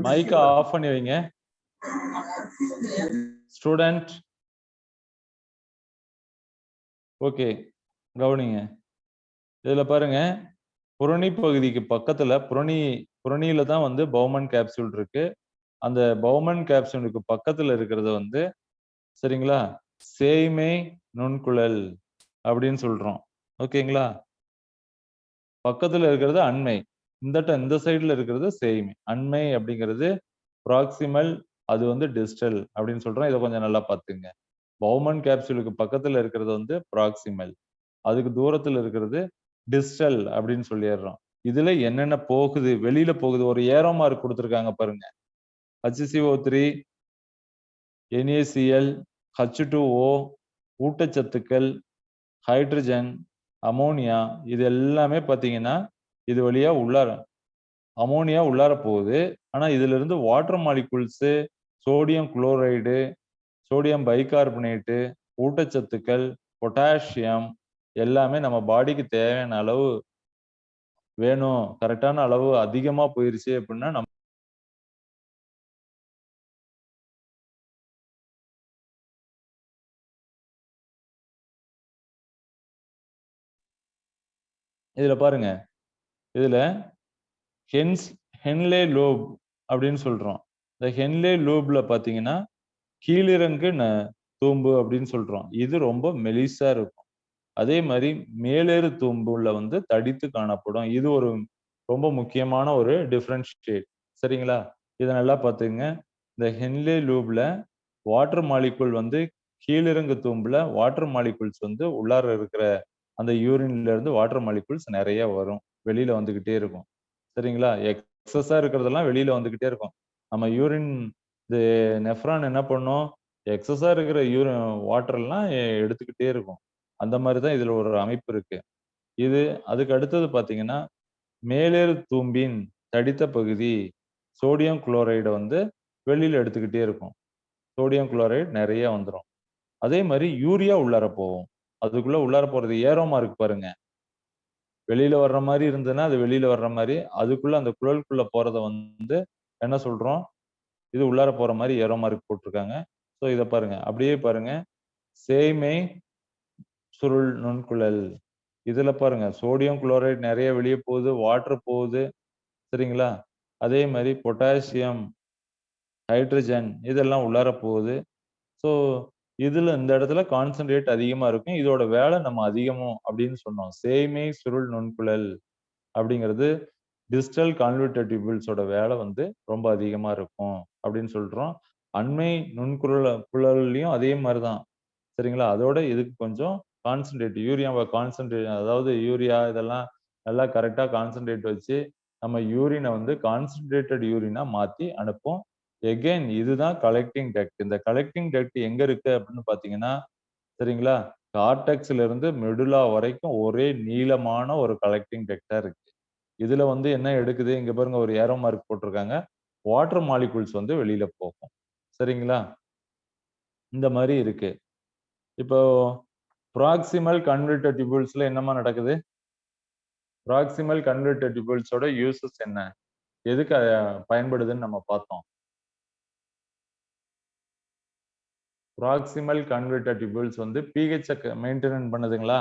A: மைக்கை ஆஃப் பண்ணி வைங்க. ஸ்டூடெண்ட் ஓகே, கவனிங்க. இதுல பாருங்க, புறணி பகுதிக்கு பக்கத்துல புறணியில தான் வந்து பவுமன் கேப்சூல் இருக்கு. அந்த பவுமன் கேப்சூலுக்கு பக்கத்துல இருக்கிறது வந்து சரிங்களா, சேய்மை நுண்குழல் அப்படின்னு சொல்றோம். ஓகேங்களா? பக்கத்துல இருக்கிறது அண்மை, இந்த சைடுல இருக்கிறது சேய்மை. அண்மை அப்படிங்கிறது ப்ராக்சிமல், அது வந்து டிஸ்டல் அப்படின்னு சொல்றோம். இதை கொஞ்சம் நல்லா பார்த்துங்க. பவுமன் கேப்சூலுக்கு பக்கத்துல இருக்கிறது வந்து ப்ராக்சிமல், அதுக்கு தூரத்துல இருக்கிறது டிஸ்டல் அப்படின்னு சொல்லிடுறோம். இதுல என்னென்ன போகுது, வெளியில போகுது, ஒரு ஏரோ மார்க் கொடுத்துருக்காங்க பாருங்க. HCO3, NaCl, H2O, ஊட்டச்சத்துக்கள், ஹைட்ரஜன், அமோனியா, இது எல்லாமே பாத்தீங்கன்னா இது வழியா உள்ளார அமோனியா உள்ளார போகுது. ஆனா இதுல இருந்து water molecules, sodium chloride, sodium bicarbonate, ஊட்டச்சத்துக்கள், பொட்டாசியம் எல்லாமே நம்ம பாடிக்கு தேவையான அளவு வேணும், கரெக்டான அளவு அதிகமா போயிருச்சு அப்படின்னா நம்ம இதுல பாருங்க, இதுல ஹென்லே லோப் அப்படின்னு சொல்றோம். இந்த ஹென்லே லோப்ல பாத்தீங்கன்னா கீழிறங்கு தூம்பு அப்படின்னு சொல்றோம். இது ரொம்ப மெலிசா இருக்கும். அதே மாதிரி மேலேறு தூம்புல வந்து தடித்து காணப்படும். இது ஒரு ரொம்ப முக்கியமான ஒரு டிஃபரன்ஷியேட். சரிங்களா? இதை நல்லா பார்த்துங்க. இந்த ஹென்லே லூப்ல வாட்டர் மாலிகுல் வந்து கீழிறங்கு தூம்புல வாட்டர் மாலிகுல்ஸ் வந்து உள்ளார இருக்கிற அந்த யூரின்ல இருந்து வாட்டர் மாலிகுல்ஸ் நிறைய வரும், வெளியில வந்துகிட்டே இருக்கும். சரிங்களா? எக்ஸஸா இருக்கிறதெல்லாம் வெளியில வந்துகிட்டே இருக்கும். நம்ம யூரின் இது நெஃப்ரான் என்ன பண்ணும், எக்ஸஸா இருக்கிற வாட்டர் எல்லாம் எடுத்துக்கிட்டே இருக்கும். அந்த மாதிரிதான் இதுல ஒரு அமைப்பு இருக்கு. இது அதுக்கு அடுத்தது பாத்தீங்கன்னா மேலேறு தூம்பின் தடித்த பகுதி சோடியம் குளோரைடை வந்து வெளியில எடுத்துக்கிட்டே இருக்கும். சோடியம் குளோரைடு நிறைய வந்துடும். அதே மாதிரி யூரியா உள்ளார போகும். அதுக்குள்ள உள்ளார போறது ஏரோமா இருக்கு பாருங்க, வெளியில வர்ற மாதிரி இருந்ததுன்னா அது வெளியில வர்ற மாதிரி, அதுக்குள்ள அந்த குழலுக்குள்ள போறத வந்து என்ன சொல்றோம், இது உள்ளார போற மாதிரி ஏரோ மார்க் போட்டிருக்காங்க. ஸோ இதை பாருங்க, அப்படியே பாருங்க, சேய்மை சுருள் நுண்குழல். இதுல பாருங்க சோடியம் குளோரைடு நிறைய வெளியே போகுது, வாட்டர் போகுது. சரிங்களா? அதே மாதிரி பொட்டாசியம், ஹைட்ரஜன் இதெல்லாம் உள்ளார போகுது. ஸோ இதுல இந்த இடத்துல கான்சென்ட்ரேட் அதிகமா இருக்கும். இதோட வேலை நம்ம அதிகமும் அப்படின்னு சொன்னோம். சேய்மை சுருள் நுண்குழல் அப்படிங்கிறது டிஸ்டல் கான்வெர்டர் டியூபிள்ஸோட வேலை வந்து ரொம்ப அதிகமா இருக்கும் அப்படின்னு சொல்றோம். அண்மை குழல்லையும் அதே மாதிரிதான். சரிங்களா? அதோட இதுக்கு கொஞ்சம் கான்சென்ட்ரேட், யூரியாவை கான்சென்ட்ரேட், அதாவது யூரியா இதெல்லாம் நல்லா கரெக்டா கான்சென்ட்ரேட் வச்சு நம்ம யூரினை வந்து கான்சென்ட்ரேட்டட் யூரினா மாத்தி அனுப்பும். எகைன் இதுதான் கலெக்டிங் டக்ட். இந்த கலெக்டிங் டக்ட் எங்க இருக்கு அப்படின்னு பாத்தீங்கன்னா, சரிங்களா, கார்டெக்ஸ்ல இருந்து மெடுலா வரைக்கும் ஒரே நீளமான ஒரு கலெக்டிங் டக்டா இருக்கு. இதுல வந்து என்ன எடுக்குது, இங்க பாருங்க ஒரு ஏரோ மார்க் போட்டிருக்காங்க, வாட்டர் மாலிகுல்ஸ் வந்து வெளியில போகும். சரிங்களா? இந்த மாதிரி இருக்கு. இப்போ ப்ராக்சிமல் கன்வெர்டர் டியூபிள்ஸ்ல என்னமா நடக்குது? ப்ராக்சிமல் கன்வெர்டர் டியூபிள்ஸோட யூசஸ் என்ன, எதுக்கு பயன்படுதுன்னு நம்ம பார்த்தோம். ப்ராக்சிமல் கன்வெர்டர் டியூபிள்ஸ் வந்து pH மெயின்டைன் பண்ணுதுங்களா?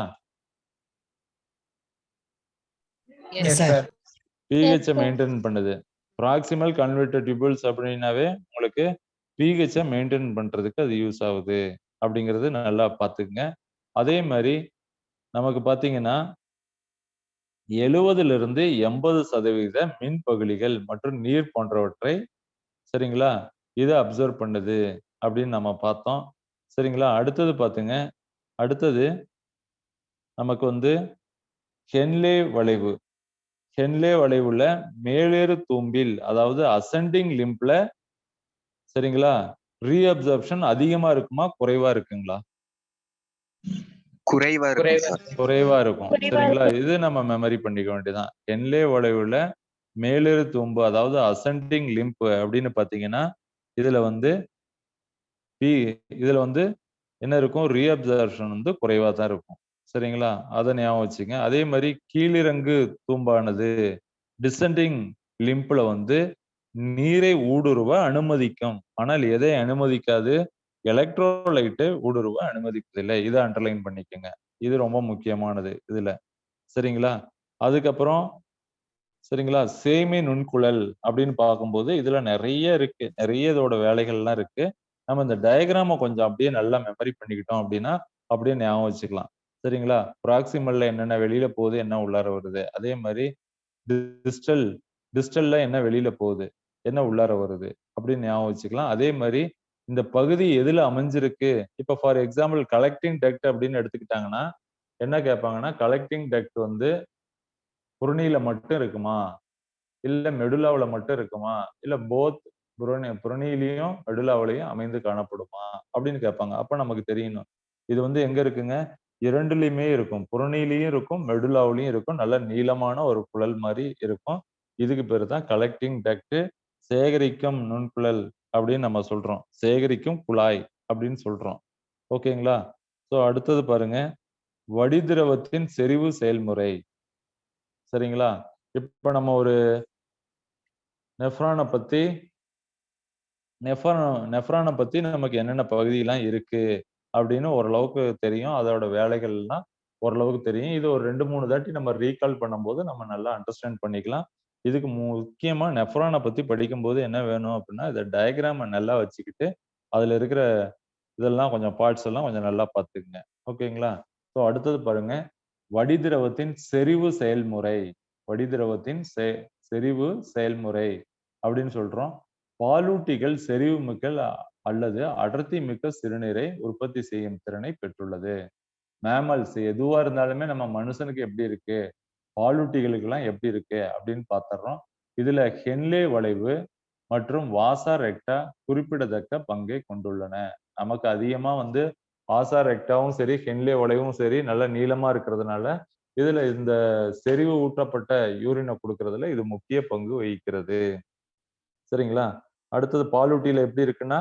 A: pH மெயின்டைன் பண்ணுது. ப்ராக்சிமல் கன்வெர்டர் டியூபிள்ஸ் அப்படின்னாவே உங்களுக்கு pH மெயின்டைன் பண்றதுக்கு அது யூஸ் ஆகுது அப்படிங்கிறது நல்லா பார்த்துக்குங்க. அதே மாதிரி நமக்கு பார்த்தீங்கன்னா 70 - 80% மின் பகுளிகள் மற்றும் நீர் போன்றவற்றை சரிங்களா இதை அப்சர்வ் பண்ணுது அப்படின்னு நம்ம பார்த்தோம். சரிங்களா? அடுத்தது பாத்துங்க, அடுத்தது நமக்கு வந்து ஹென்லே வளைவு. ஹென்லே வளைவுல மேலேறு தூம்பில், அதாவது அசெண்டிங் லிம்ப்ல சரிங்களா ரீஅப்சர்ப்ஷன் அதிகமா இருக்குமா குறைவா இருக்குங்களா?
E: குறைவா இருக்கும் சார்.
A: குறைவா இருக்கும்.
D: குறைவா
A: சரிங்களா? இது நம்ம மெமரி பண்ணிக்க வேண்டியதுதான். ஹென்லே வளைவுல மேலிரு தூம்பு, அதாவது அசெண்டிங் லிம்ப் அப்படின்னு பாத்தீங்கன்னா, இதுல வந்து பி இதுல வந்து என்ன இருக்கும்? ரீஅப்சார்ப்ஷன் வந்து குறைவா தான் இருக்கும். சரிங்களா? அத ஞாபகம் வச்சுக்கங்க. அதே மாரி கீழிறங்கு தூம்பானது டிசெண்டிங் லிம்ப்ல வந்து நீரை ஊடுருவ அனுமதிக்கும். ஆனால் எதை அனுமதிக்காது? எலக்ட்ரோலைட்ட ஊடுருவ அனுமதிப்பதில்லை. இத அண்டர்லைன் பண்ணிக்கங்க. இது ரொம்ப முக்கியமானது இதுல. சரிங்களா? அதுக்கப்புறம் சரிங்களா? சேமி நுண்குழல் அப்படின்னு பார்க்கும்போது, இதுல நெறைய இருக்கு. நெறைய இதோட வேலைகள்லாம் இருக்கு. நம்ம இந்த டயகிராம கொஞ்சம் அப்படியே நல்லா மெமரி பண்ணிக்கிட்டோம் அப்படின்னா, அப்படியே ஞாபகம் வச்சுக்கலாம். சரிங்களா? ப்ராக்ஸிமல்ல என்னென்ன வெளியில போகுது, என்ன உள்ளார வருது. அதே மாரி டிஸ்டல் டிஸ்டல்ல என்ன வெளியில போகுது, என்ன உள்ளார வருது அப்படின்னு ஞாபகம் வச்சுக்கலாம். அதே மாரி இந்த பகுதி எதுல அமைஞ்சிருக்கு, இப்ப ஃபார் எக்ஸாம்பிள் கலெக்டிங் டக்ட் அப்படின்னு எடுத்துக்கிட்டாங்கன்னா, என்ன கேட்பாங்கன்னா, கலெக்டிங் டக்ட் வந்து புறணியில மட்டும் இருக்குமா? இல்ல மெடுலாவுல மட்டும் இருக்குமா? இல்ல போத் புறணியிலயும், மெடுலாவுலயும் அமைந்து காணப்படுமா? அப்படின்னு கேட்பாங்க. அப்ப நமக்கு தெரியணும். இது வந்து எங்க இருக்குங்க? 2லயுமே இருக்கும். புறணியிலயும் இருக்கும், மெடுலாவுலயும் இருக்கும். நல்ல நீளமான ஒரு குழல் மாரி இருக்கும். இதுக்கு பேரு தான் கலெக்டிங் டக்ட், சேகரிக்கும் நுண்குழல் அப்படின்னு நம்ம சொல்றோம். சேகரிக்கும் குழாய் அப்படின்னு சொல்றோம். ஓகேங்களா? சோ அடுத்தது பாருங்க. வடிதிரவத்தின் செறிவு செயல்முறை. சரிங்களா? இப்ப நம்ம ஒரு நெஃப்ரான பத்தி நெஃப்ரான பத்தி நமக்கு என்னென்ன பகுதிலாம் இருக்கு அப்படின்னு ஓரளவுக்கு தெரியும். அதோட வேலைகள்லாம் ஓரளவுக்கு தெரியும். இது ஒரு 2, 3 தாட்டி நம்ம ரீகால் பண்ணும்போது நம்ம நல்லா அண்டர்ஸ்டாண்ட் பண்ணிக்கலாம். இதுக்கு முக்கியமா நெஃப்ரான பத்தி படிக்கும்போது என்ன வேணும் அப்படின்னா, இத டயகிராம நல்லா வச்சுக்கிட்டு, அதுல இருக்கிற இதெல்லாம் கொஞ்சம் பார்ட்ஸ் எல்லாம் கொஞ்சம் நல்லா பார்த்துக்கங்க. ஓகேங்களா? ஸோ அடுத்தது பாருங்க. வடிதிரவத்தின் செறிவு செயல்முறை. வடிதிரவத்தின் செறிவு செயல்முறை அப்படின்னு சொல்றோம். பாலூட்டிகள் செறிவுமிக்க அல்லது அடர்த்தி மிக்க சிறுநீரை உற்பத்தி செய்யும் திறனை பெற்றுள்ளது. மேமல்ஸ் எதுவா இருந்தாலுமே நம்ம மனுஷனுக்கு எப்படி இருக்கு? பாலூட்டிகளுக்கெல்லாம் எப்படி இருக்கு? அப்படின்னு பார்த்துடுறோம். இதுல ஹென்லே வளைவு மற்றும் வாசா ரெக்டா குறிப்பிடத்தக்க பங்கை கொண்டுள்ளன. நமக்கு அதிகமா வந்து வாசா ரெக்டாவும் சரி, ஹென்லே வளைவும் சரி நல்ல நீளமா இருக்கிறதுனால, இதுல இந்த செறிவு ஊட்டப்பட்ட யூரின குடுக்கறதுல இது முக்கிய பங்கு வகிக்கிறது. சரிங்களா? அடுத்தது பாலூட்டியில எப்படி இருக்குன்னா,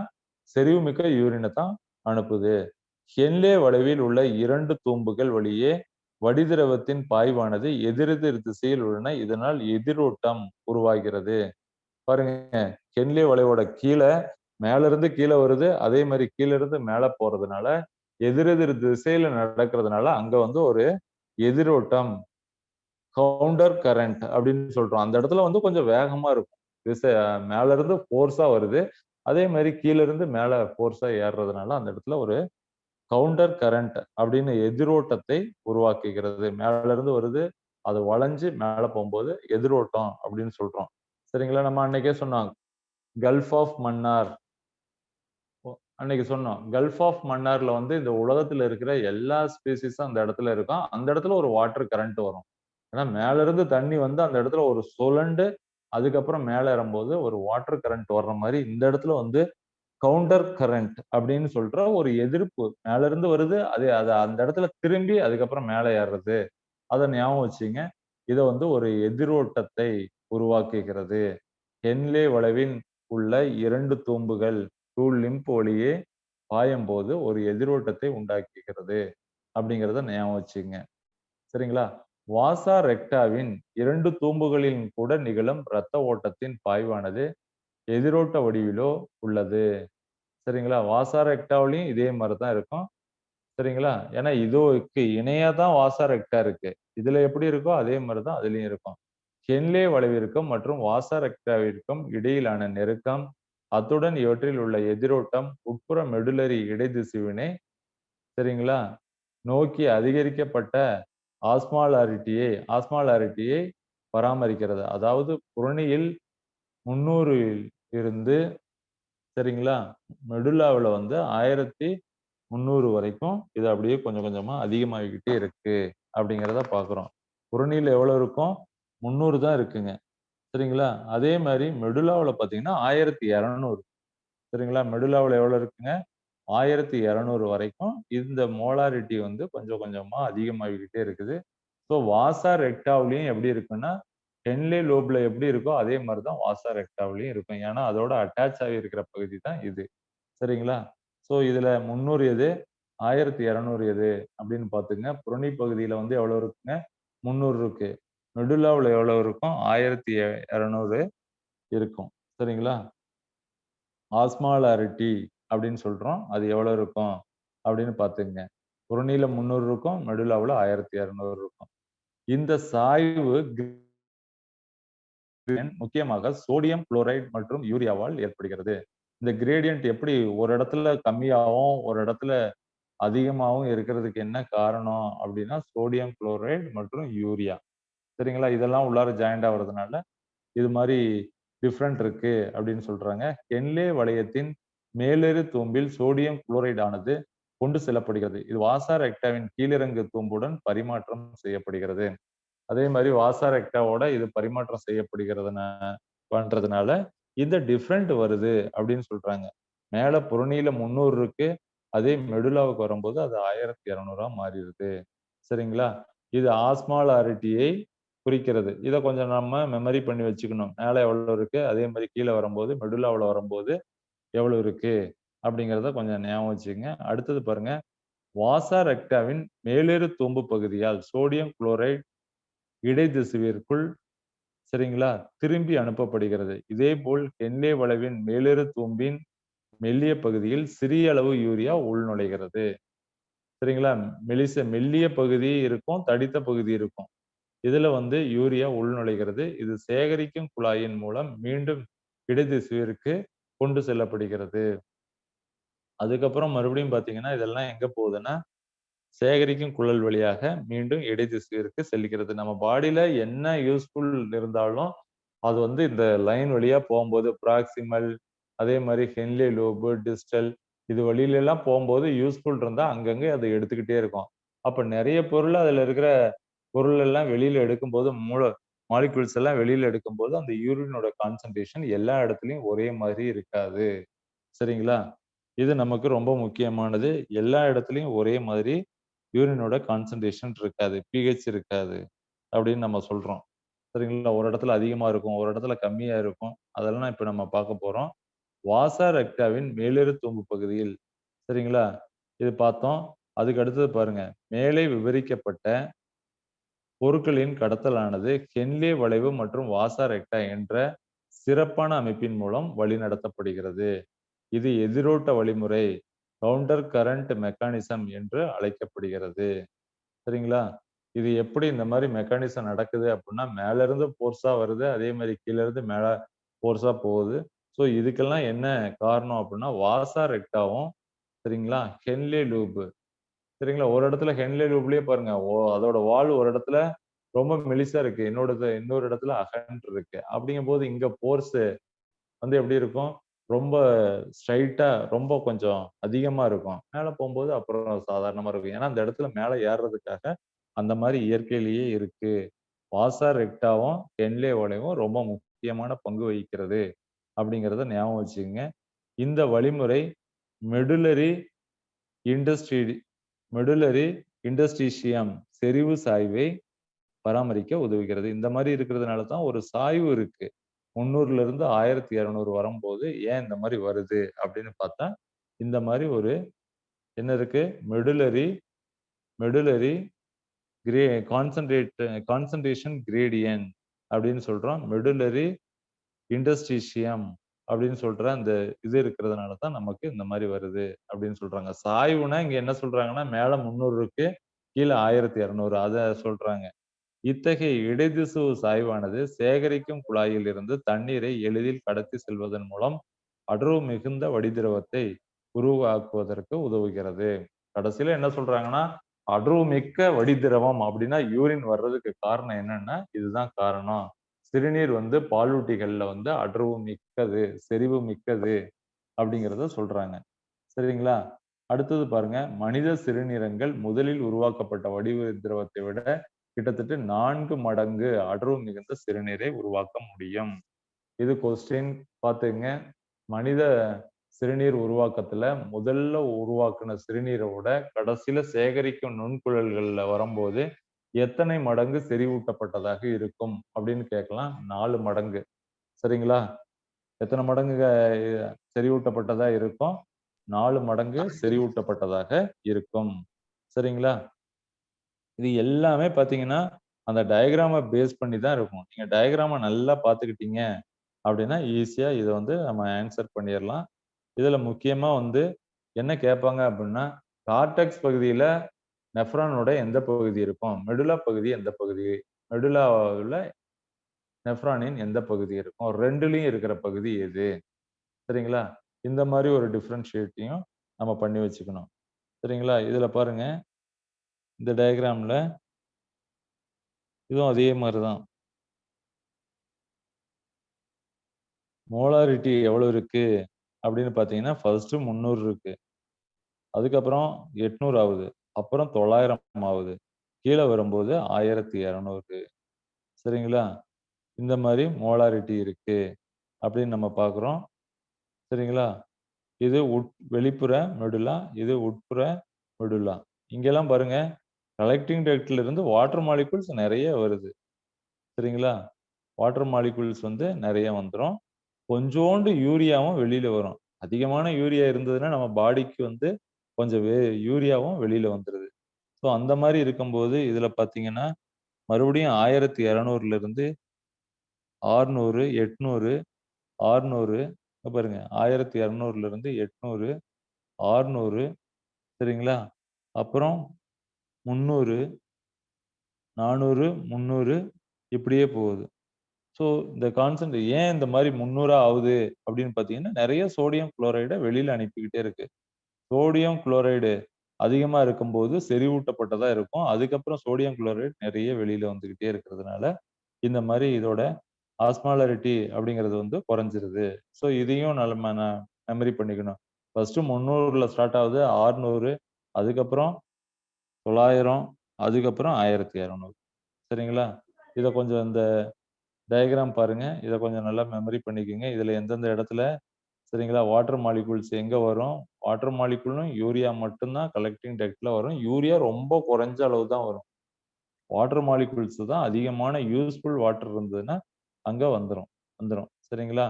A: செறிவுமிக்க யூரின தான் அனுப்புது. ஹென்லே வளைவில் உள்ள 2 தூம்புகள் வழியே வடிதிரவத்தின் பாய்வானது எதிரெதிர் திசையில் உள்ளன. இதனால் எதிரோட்டம் உருவாகிறது. பாருங்க, ஹென்லே வளைவோட மேல இருந்து கீழ வருது. அதே மாரி கீழ இருந்து மேல போறதுனால, எதிரெதிர் திசையில நடக்கிறதுனால, அங்க வந்து ஒரு எதிரோட்டம், கவுண்டர் கரண்ட் அப்படின்னு சொல்றோம். அந்த இடத்துல வந்து கொஞ்சம் வேகமா இருக்கும். மேல இருந்து ஃபோர்ஸா வருது. அதே மாரி கீழ இருந்து மேல ஃபோர்ஸா ஏறுறதுனால, அந்த இடத்துல ஒரு கவுண்டர் கரண்ட் அப்படின்னு எதிரோட்டத்தை உருவாக்குகிறது. மேல இருந்து வருது. அது வளைஞ்சு மேல போம்போது எதிரோட்டம் அப்படின்னு சொல்றோம். சரிங்களா? நம்ம அன்னைக்கே சொன்னோம். கல்ஃப் ஆஃப் மன்னார் அன்னைக்கு சொன்னோம். கல்ஃப் ஆஃப் மன்னார்ல வந்து இந்த உலகத்துல இருக்கிற எல்லா ஸ்பீசிஸும் அந்த இடத்துல இருக்கும். அந்த இடத்துல ஒரு வாட்டர் கரண்ட் வரும். ஏன்னா மேல இருந்து தண்ணி வந்து அந்த இடத்துல ஒரு சுழண்டு அதுக்கப்புறம் மேல ஏறும்போது ஒரு வாட்டர் கரண்ட் வர்ற மாரி இந்த இடத்துல வந்து கவுண்டர் கரண்ட் அப்படின்னு சொல்ற ஒரு எதிர்ப்பு மேல இருந்து வருது. அது அந்த இடத்துல திரும்பி அதுக்கப்புறம் மேல ஏறுறது. அத ஞாபகம் வச்சுங்க. இத வந்து ஒரு எதிரோட்டத்தை உருவாக்குகிறது. ஹென்லே வளைவின் உள்ள 2 தூம்புகள் லிம்ப் வழியே பாயும்போது ஒரு எதிரோட்டத்தை உண்டாக்குகிறது. அப்படிங்கிறத ஞாபகம் வச்சுக்கங்க. சரிங்களா? வாசா ரெக்டாவின் 2 தூம்புகளிலும் கூட நிகழும் இரத்த ஓட்டத்தின் பாய்வானது எதிரோட்ட வடிவிலோ உள்ளது. சரிங்களா? வாசா ரெக்டாவிலயும் இதே மாரி தான் இருக்கும். சரிங்களா? ஏன்னா இதுக்கு இணையா தான் வாசா ரெக்டா இருக்கு. இதுல எப்படி இருக்கோ அதே மாரி தான் அதுலயும் இருக்கும். ஹென்லே வளைவிற்கும் மற்றும் வாசா ரெக்டாவிற்கும் இடையிலான நெருக்கம், அத்துடன் இவற்றில் உள்ள எதிரோட்டம் உட்புற மெடுலரி இடைதிசுவினை சரிங்களா? நோக்கி அதிகரிக்கப்பட்ட ஆஸ்மாலாரிட்டியை பராமரிக்கிறது. அதாவது புறணியில் 300 இருந்து சரிங்களா? மெடுலாவுல வந்து 1300 வரைக்கும் இது அப்படியே கொஞ்சம் கொஞ்சமா அதிகமாகிக்கிட்டே இருக்கு அப்படிங்கிறத பார்க்குறோம். புறணியில எவ்வளவு இருக்கும்? 300 தான் இருக்குங்க. சரிங்களா? அதே மாரி மெடுலாவுல பார்த்தீங்கன்னா 1200 சரிங்களா? மெடுலாவுல எவ்வளவு இருக்குங்க? 1200 வரைக்கும் இந்த மோலாரிட்டி வந்து கொஞ்சம் கொஞ்சமா அதிகமாகிக்கிட்டே இருக்குது. ஸோ வாசா ரெக்டாவ்லயும் எப்படி இருக்குன்னா, ஹென்லே லோப்ல எப்படி இருக்கோ அதே மாதிரி தான் வாசா ரெக்டாவ்லயும் இருக்கும். ஏன்னா அதோட அட்டாச் ஆகி இருக்கிற பகுதி தான் இது. சரிங்களா? ஸோ இதுல 300 எது? 1200 எது? அப்படின்னு பார்த்துங்க. புறணி பகுதியில வந்து எவ்வளவு இருக்குங்க? 300 இருக்கு. மெடுல்லாவுல எவ்வளவு இருக்கும்? 1200 இருக்கும். சரிங்களா? ஆஸ்மாலாரிட்டி அப்படின்னு சொல்றோம். அது எவ்வளவு இருக்கும்? அப்படின்னு பார்த்துக்கங்க. புறணியில 300 இருக்கும். மெடுல்லாவுல 1200 இருக்கும். இந்த சாய்வு முக்கியமாக சோடியம் குளோரைடு மற்றும் யூரியாவால் ஏற்படுகிறது. இந்த கிரேடியன்ட் எப்படி ஒரு இடத்துல கம்மியாவும், ஒரு இடத்துல அதிகமாவும் இருக்கிறதுக்கு என்ன காரணம் அப்படின்னா, சோடியம் குளோரைடு மற்றும் யூரியா. சரிங்களா? இதெல்லாம் உள்ளார ஜாயிண்ட் ஆவறதுனால, இது மாரி டிஃபரெண்ட் இருக்கு அப்படின்னு சொல்றாங்க. ஹென்லே வளையத்தின் மேலேறு தூம்பில் சோடியம் குளோரைடு ஆனது கொண்டு செல்லப்படுகிறது. இது வாசா ரெக்டாவின் கீழிறங்கு தூம்புடன் பரிமாற்றம் செய்யப்படுகிறது. அதே மாதிரி வாசா ரெக்டாவோட இது பரிமாற்றம் பண்றதுனால இந்த டிஃபரெண்ட் வருது அப்படின்னு சொல்றாங்க. மேல புறணியில 300 இருக்கு. அதே மெடுலாவுக்கு வரும்போது அது 1200 மாறிடுது. சரிங்களா? இது ஆஸ்மாலாரிட்டியை குறிக்கிறது. இத கொஞ்சம் நம்ம மெமரி பண்ணி வச்சுக்கணும். மேல எவ்வளவு இருக்கு, அதே மாதிரி கீழ வரும்போது மெடுலாவுல வரும்போது எவ்வளவு இருக்கு அப்படிங்கிறத கொஞ்சம் ஞாபகம் வச்சுக்கங்க. அடுத்தது பாருங்க. வாசா ரெக்டாவின் மேலேறு தூம்பு பகுதியால் சோடியம் குளோரைடு இடைத்திசுவிற்குள் சரிங்களா திரும்பி அனுப்பப்படுகிறது. இதேபோல் ஹென்லே வளைவின் மேலேறு தூம்பின் மெல்லிய பகுதியில் சிறிய அளவு யூரியா உள்நுழைகிறது. சரிங்களா? மெல்லிய பகுதி இருக்கும், தடித்த பகுதி இருக்கும். இதுல வந்து யூரியா உள்நுழைகிறது. இது சேகரிக்கும் குழாயின் மூலம் மீண்டும் இடைத்திசுவிற்கு கொண்டு செல்லப்படுகிறது. அதுக்கப்புறம் மறுபடியும் பார்த்தீங்கன்னா, இதெல்லாம் எங்க போகுதுன்னா, சேகரிக்கும் குழல் வழியாக மீண்டும் இடைத்திசுவிற்கு செல்கிறது. நம்ம பாடியில என்ன யூஸ்ஃபுல் இருந்தாலும், அது வந்து இந்த லைன் வழியா போம்போது ப்ராக்ஸிமல், அதே மாரி ஹென்லே லோபு, டிஸ்டல் இது வழியில எல்லாம் போம்போது யூஸ்ஃபுல் இருந்தா அங்கங்க அத எடுத்துக்கிட்டே இருக்கும். அப்ப நெறைய பொருள் அதுல இருக்கிற பொருள் எல்லாம் வெளியில எடுக்கும்போது மாலிக்யூல்ஸ் எல்லாம் வெளியில எடுக்கும்போது, அந்த யூரினோட கான்சன்ட்ரேஷன் எல்லா இடத்துலயும் ஒரே மாதிரி இருக்காது. சரிங்களா? இது நமக்கு ரொம்ப முக்கியமானது. எல்லா இடத்துலயும் ஒரே மாதிரி யூரினோட கான்சன்ட்ரேஷன் இருக்காது. பிஹெச் இருக்காது. அப்படின்னு நம்ம சொல்றோம். சரிங்களா? ஒரு இடத்துல அதிகமா இருக்கும், ஒரு இடத்துல கம்மியா இருக்கும். அதெல்லாம் இப்ப நம்ம பார்க்க போறோம். வாசா ரெக்டாவின் மேலேறு தூம்பு பகுதியில் சரிங்களா? இது பார்த்தோம். அதுக்கு அடுத்தது பாருங்க. மேலே விவரிக்கப்பட்ட பொருட்களின் கடத்தலானது ஹென்லே வளைவு மற்றும் வாசா ரெக்டா என்ற சிறப்பான அமைப்பின் மூலம் வழிநடத்தப்படுகிறது. இது எதிரோட்ட வழிமுறை கவுண்டர் கரண்ட் மெக்கானிசம் என்று அழைக்கப்படுகிறது. சரிங்களா? இது எப்படி இந்த மாரி மெக்கானிசம் நடக்குது அப்படின்னா, மேல இருந்து ஃபோர்ஸா வருது. அதே மாரி கீழ இருந்து மேல ஃபோர்ஸா போகுது. ஸோ இதுக்கெல்லாம் என்ன காரணம் அப்படின்னா, வாசா ரெக்டாவும் சரிங்களா? ஹென்லே லூப் சரிங்களா? ஒரு இடத்துல ஹென்லே லூப்லயே பாருங்க. அதோட வால் ஒரு இடத்துல ரொம்ப மெலிசா இருக்கு. இன்னொரு இடத்துல அகன்று இருக்கு. அப்படிங்கும்போது இங்க ஃபோர்ஸ் வந்து எப்படி இருக்கும்? ரொம்ப ஸ்ட்ரைட்டா ரொம்ப கொஞ்சம் அதிகமா இருக்கும். மேல போம்போது அப்புறம் சாதாரணமா இருக்கும். ஏன்னா, அந்த இடத்துல மேல ஏறுறதுக்காக அந்த மாரி இயற்கையிலேயே இருக்கு. வாசா ரெக்டாவும், ஹென்லே வளைவும் ரொம்ப முக்கியமான பங்கு வகிக்கிறது. அப்படிங்கிறத ஞாபகம் வச்சுக்கங்க. இந்த வழிமுறை மெடுலரி இண்டஸ்ட்ரி மெடுலரி இன்டர்ஸ்டிஷியம் செறிவு சாய்வை பராமரிக்க உதவுகிறது. இந்த மாரி இருக்கிறதுனால தான் ஒரு சாய்வு இருக்கு. 300ல இருந்து 1200 வரும்போது ஏன் இந்த மாரி வருது அப்படின்னு பார்த்தா, இந்த மாரி ஒரு என்ன இருக்கு? Medullary medullary grey concentration gradient அப்படின்னு சொல்றோம். மெடுலரி இன்டர்ஸ்டிஷியம் அப்படின்னு சொல்ற அந்த இது இருக்கிறதுனால தான் நமக்கு இந்த மாரி வருது அப்படின்னு சொல்றாங்க. சாய்வுனா இங்க என்ன சொல்றாங்கன்னா, மேல 300 இருக்கு, கீழ 1200 அத சொல்றாங்க. இத்தகைய இடைதிசு சாய்வானது சேகரிக்கும் குழாயில் இருந்து தண்ணீரை எளிதில் கடத்தி செல்வதன் மூலம் அடர்வு மிகுந்த வடிதிரவத்தை உருவாக்குவதற்கு உதவுகிறது. கடைசியில என்ன சொல்றாங்கன்னா, அடர்வு மிக்க வடிதிரவம் அப்படின்னா யூரின் வர்றதுக்கு காரணம் என்னன்னா, இதுதான் காரணம். சிறுநீர் வந்து பாலூட்டிகள்ல வந்து அடர்வு மிக்கது, செறிவு மிக்கது அப்படிங்கிறத சொல்றாங்க. சரிங்களா? அடுத்தது பாருங்க. மனித சிறுநீரகங்கள் முதலில் உருவாக்கப்பட்ட வடிவ திரவத்தை விட கிட்டத்தட்ட 4 மடங்கு அடர்வு மிகுந்த சிறுநீரை உருவாக்க முடியும். இது கொஸ்டின் பார்த்துக்கங்க. மனித சிறுநீர் உருவாக்கத்துல முதல்ல உருவாக்குன சிறுநீரோட கடைசியில சேகரிக்கும் நுண்குழல்கள்ல வரும்போது எத்தனை மடங்கு செறிவூட்டப்பட்டதாக இருக்கும் அப்படின்னு கேட்கலாம். 4 மடங்கு. சரிங்களா? எத்தனை மடங்கு செறிவூட்டப்பட்டதா இருக்கும்? 4 மடங்கு செறிவூட்டப்பட்டதாக இருக்கும். சரிங்களா? இது எல்லாமே பார்த்தீங்கன்னா, அந்த டயகிராம பேஸ் பண்ணி தான் இருக்கும். நீங்க டயகிராம நல்லா பார்த்துக்கிட்டீங்க அப்படின்னா, ஈஸியா இத வந்து நம்ம ஆன்சர் பண்ணிறலாம். இதுல முக்கியமா வந்து என்ன கேட்பாங்க அப்படின்னா, கார்டெக்ஸ் பகுதியில நெஃப்ரானோட எந்த பகுதி இருக்கும்? மெடுலா பகுதி எந்த பகுதி? மெடுலாவுல நெஃப்ரானின் எந்த பகுதி இருக்கும்? 2லயும் இருக்கிற பகுதி எது? சரிங்களா? இந்த மாரி ஒரு டிஃபரன்ஷியேட்டையும் நம்ம பண்ணி வச்சுக்கணும். சரிங்களா? இதுல பாருங்க, இந்த டயகிராம்ல இதுவும் அதே மாரி தான். மோலாரிட்டி எவ்வளவு இருக்கு அப்படின்னு பார்த்தீங்கன்னா, ஃபர்ஸ்ட் 300 இருக்கு. அதுக்கப்புறம் 800 ஆவுது. அப்புறம் 900 ஆவுது. கீழ வரும்போது 1200. சரிங்களா? இந்த மாரி மோலாரிட்டி இருக்கு அப்படின்னு நம்ம பார்க்குறோம். சரிங்களா? இது வெளிப்புற மெடுலா, இது உட்புற மெடுலா. இங்கெல்லாம் பாருங்க, கலெக்டிங் டக்ட்ல இருந்து வாட்டர் மாலிக்யூல்ஸ் நெறைய வருது. சரிங்களா? வாட்டர் மாலிக்யூல்ஸ் வந்து நெறைய வந்துரும். கொஞ்சோண்டு யூரியாவும் வெளியில வரும். அதிகமான யூரியா இருந்ததுன்னா, நம்ம பாடிக்கு வந்து கொஞ்சம் யூரியாவும் வெளியில வந்துருது. ஸோ அந்த மாரி இருக்கும்போது, இதுல பார்த்தீங்கன்னா, மறுபடியும் 1200ல இருந்து 600, 800, 600 இங்க பாருங்க 1200ல இருந்து 800, 600 சரிங்களா? அப்புறம் 300, 400, 300 இப்படியே போகுது. ஸோ இந்த கான்சென்ட் ஏன் இந்த மாரி 300 ஆவுது அப்படின்னு பார்த்தீங்கன்னா, நெறைய சோடியம் குளோரைட வெளியில அனுப்பிக்கிட்டே இருக்கு. சோடியம் குளோரைடு அதிகமா இருக்கும்போது செறிவூட்டப்பட்டதா இருக்கும். அதுக்கப்புறம் சோடியம் குளோரைடு நெறைய வெளியில வந்துகிட்டே இருக்கிறதுனால, இந்த மாரி இதோட ஆஸ்மாலாரிட்டி அப்படிங்கிறது வந்து குறைஞ்சிருது. ஸோ இதையும் மெமரி பண்ணிக்கணும். ஃபர்ஸ்ட் 300ல ஸ்டார்ட் ஆகுது. 600 அதுக்கப்புறம் 900 அதுக்கப்புறம் 1200 சரிங்களா? இத கொஞ்சம் இந்த டயகிராம் பாருங்க. இத கொஞ்சம் நல்லா மெமரி பண்ணிக்கங்க. இதுல எந்தெந்த இடத்துல சரிங்களா, வாட்டர் மாலிக்யூல்ஸ் எங்க வரும்? வாட்டர் மாலிக்யூலும் யூரியா மட்டும் தான் கலெக்டிங் டக்ட்ல வரும். யூரியா ரொம்ப குறைஞ்ச அளவு தான் வரும். வாட்டர் மாலிக்யூல்ஸ் தான் அதிகமான யூஸ்ஃபுல் வாட்டர் இருந்ததுன்னா, அங்க வந்துரும் வந்துரும். சரிங்களா?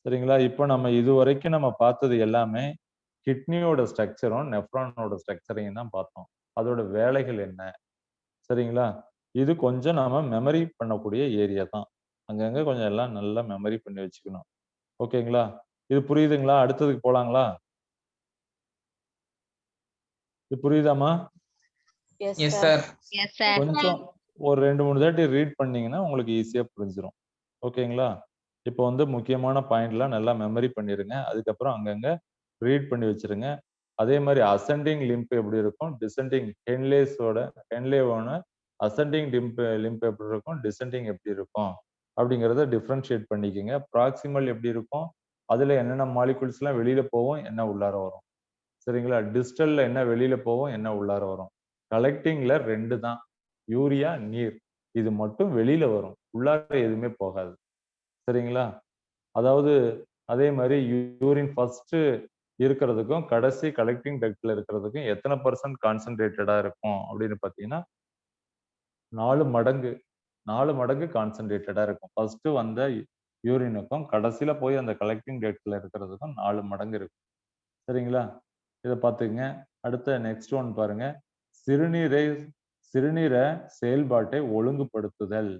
A: சரிங்களா? இப்ப நம்ம இதுவரைக்கும் நம்ம பார்த்தது எல்லாமே கிட்னியோட ஸ்ட்ரக்சரும், நெஃப்ரானோட ஸ்ட்ரக்சரையும் தான் பார்த்தோம். அதோட வேலைகள் என்ன? சரிங்களா? இது கொஞ்சம் நாம மெமரி பண்ணக்கூடிய ஏரியா தான். அங்கங்க கொஞ்சம் எல்லாம் நல்லா மெமரி பண்ணி வச்சுக்கணும். ஓகேங்களா? இது புரியுதுங்களா? அடுத்ததுக்கு போலாங்களா? இது புரியுதாம்மா?
E: Yes sir.
B: Yes sir.
A: கொஞ்சம் ஒரு 2, 3 தாட்டி ரீட் பண்ணீங்கன்னா, உங்களுக்கு ஈஸியா புரிஞ்சிரும். ஓகேங்களா? இப்போ வந்து முக்கியமான பாயிண்ட்லாம் நல்லா மெமரி பண்ணிருங்க. அதுக்கப்புறம் அங்கங்க ரீட் பண்ணி வச்சுருங்க. அதே மாரி அசெண்டிங் லிம்ப் எப்படி இருக்கும்? டிசெண்டிங் ஹென்லேவோட அசெண்டிங் லிம்ப் எப்படி இருக்கும்? டிசெண்டிங் எப்படி இருக்கும்? அப்படிங்கிறத டிஃபரன்ஷியேட் பண்ணிக்கங்க. ப்ராக்ஸிமல் எப்படி இருக்கும்? அதுல என்னென்ன மாலிக்யூல்ஸ்லாம் வெளியில போகும்? என்ன உள்ளார வரும்? சரிங்களா? டிஸ்டல்ல என்ன வெளியில போகும்? என்ன உள்ளார வரும்? கலெக்டிங்ல 2 தான். யூரியா, நீர். இது மட்டும் வெளியில வரும். உள்ளார எதுவுமே போகாது. சரிங்களா? அதாவது அதே மாரி யூரின் ஃபர்ஸ்ட் இருக்கிறதுக்கும், கடைசி கலெக்டிங் டக்ட்ல இருக்கிறதுக்கும் எத்தன பெர்சென்ட் கான்சன்ட்ரேட்டடா இருக்கும் அப்படின்னு பார்த்தீங்கன்னா, 4 மடங்கு 4 மடங்கு கான்சன்ட்ரேட்டடா இருக்கும். ஃபர்ஸ்ட் வந்த யூரினுக்கும், கடைசியில போய் அந்த கலெக்டிங் டக்ட்ல இருக்கிறதுக்கும் 4 மடங்கு இருக்கும். சரிங்களா? இத பார்த்துக்கங்க. அடுத்த நெக்ஸ்ட் ஒன் பாருங்க. சிறுநீரை சிறுநீர செயல்பாட்டை ஒழுங்குபடுத்துதல்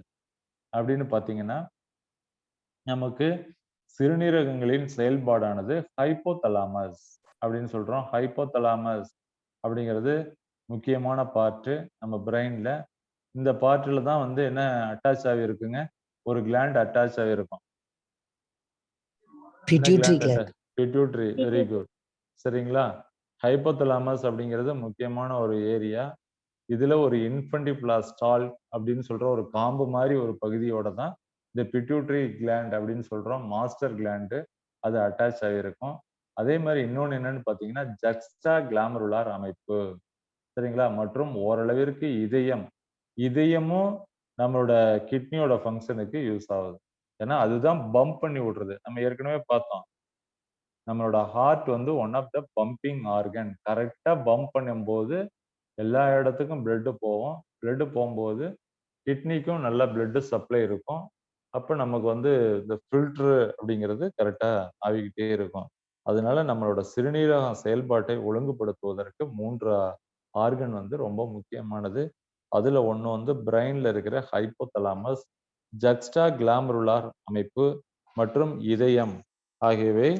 A: அப்படின்னு பார்த்தீங்கன்னா, நமக்கு சிறுநீரகங்களின் செயல்பாடானது ஹைப்போதலாமஸ் அப்படின்னு சொல்றோம். ஹைப்போதலாமஸ் அப்படிங்கிறது முக்கியமான பார்ட் நம்ம பிரெயின்ல. இந்த பார்ட்ல தான் வந்து என்ன அட்டாச் ஆகியிருக்குங்க? ஒரு கிளாண்ட் அட்டாச் ஆகியிருக்கும். என்ன
E: pituitary
A: gland
E: gland.
A: Pituitary. Very good. சரிங்களா? ஹைப்போதலாமஸ் அப்படிங்கிறது முக்கியமான ஒரு ஏரியா. இதுல ஒரு இன்ஃபண்டிபிளாஸ்டால் அப்படின்னு சொல்ற ஒரு காம்பு மாதிரி ஒரு பகுதியோட தான் இந்த பிட்யூட்டரி கிளாண்ட் அப்படின்னு சொல்றோம் மாஸ்டர் கிளாண்டு அது அட்டாச் ஆகியிருக்கும். அதே மாதிரி இன்னொன்னு என்னன்னு பாத்தீங்கன்னா ஜக்ஸ்டா கிளாமருலார் அமைப்பு சரிங்களா? மற்றும் ஓரளவிற்கு இதயமும் நம்மளோட கிட்னியோட ஃபங்க்ஷனுக்கு யூஸ் ஆகுது. ஏன்னா அதுதான் பம்ப் பண்ணி விடுறது. நம்ம ஏற்கனவே பார்த்தோம். நம்மளோட ஹார்ட் வந்து one of the pumping organ. கரெக்டா பம்ப் பண்ணும்போது எல்லா இடத்துக்கும் பிளட் போகும். பிளட் போகும்போது கிட்னிக்கும் நல்ல பிளட் சப்ளை இருக்கும். அப்ப நமக்கு வந்து இந்த ஃபில்டர் அப்படிங்கிறது கரெக்டா ஆகிக்கிட்டே இருக்கும். அதனால நம்மளோட சிறுநீரகம் செயல்பாட்டை ஒழுங்குபடுத்துவதற்கு 3 ஆர்கன் வந்து ரொம்ப முக்கியமானது. அதுல ஒண்ணு வந்து பிரெயின்ல இருக்கிற ஹைப்போதலாமஸ், ஜக்ஸ்டா கிளாமருலார் அமைப்பு மற்றும் இதயம் ஆகியவை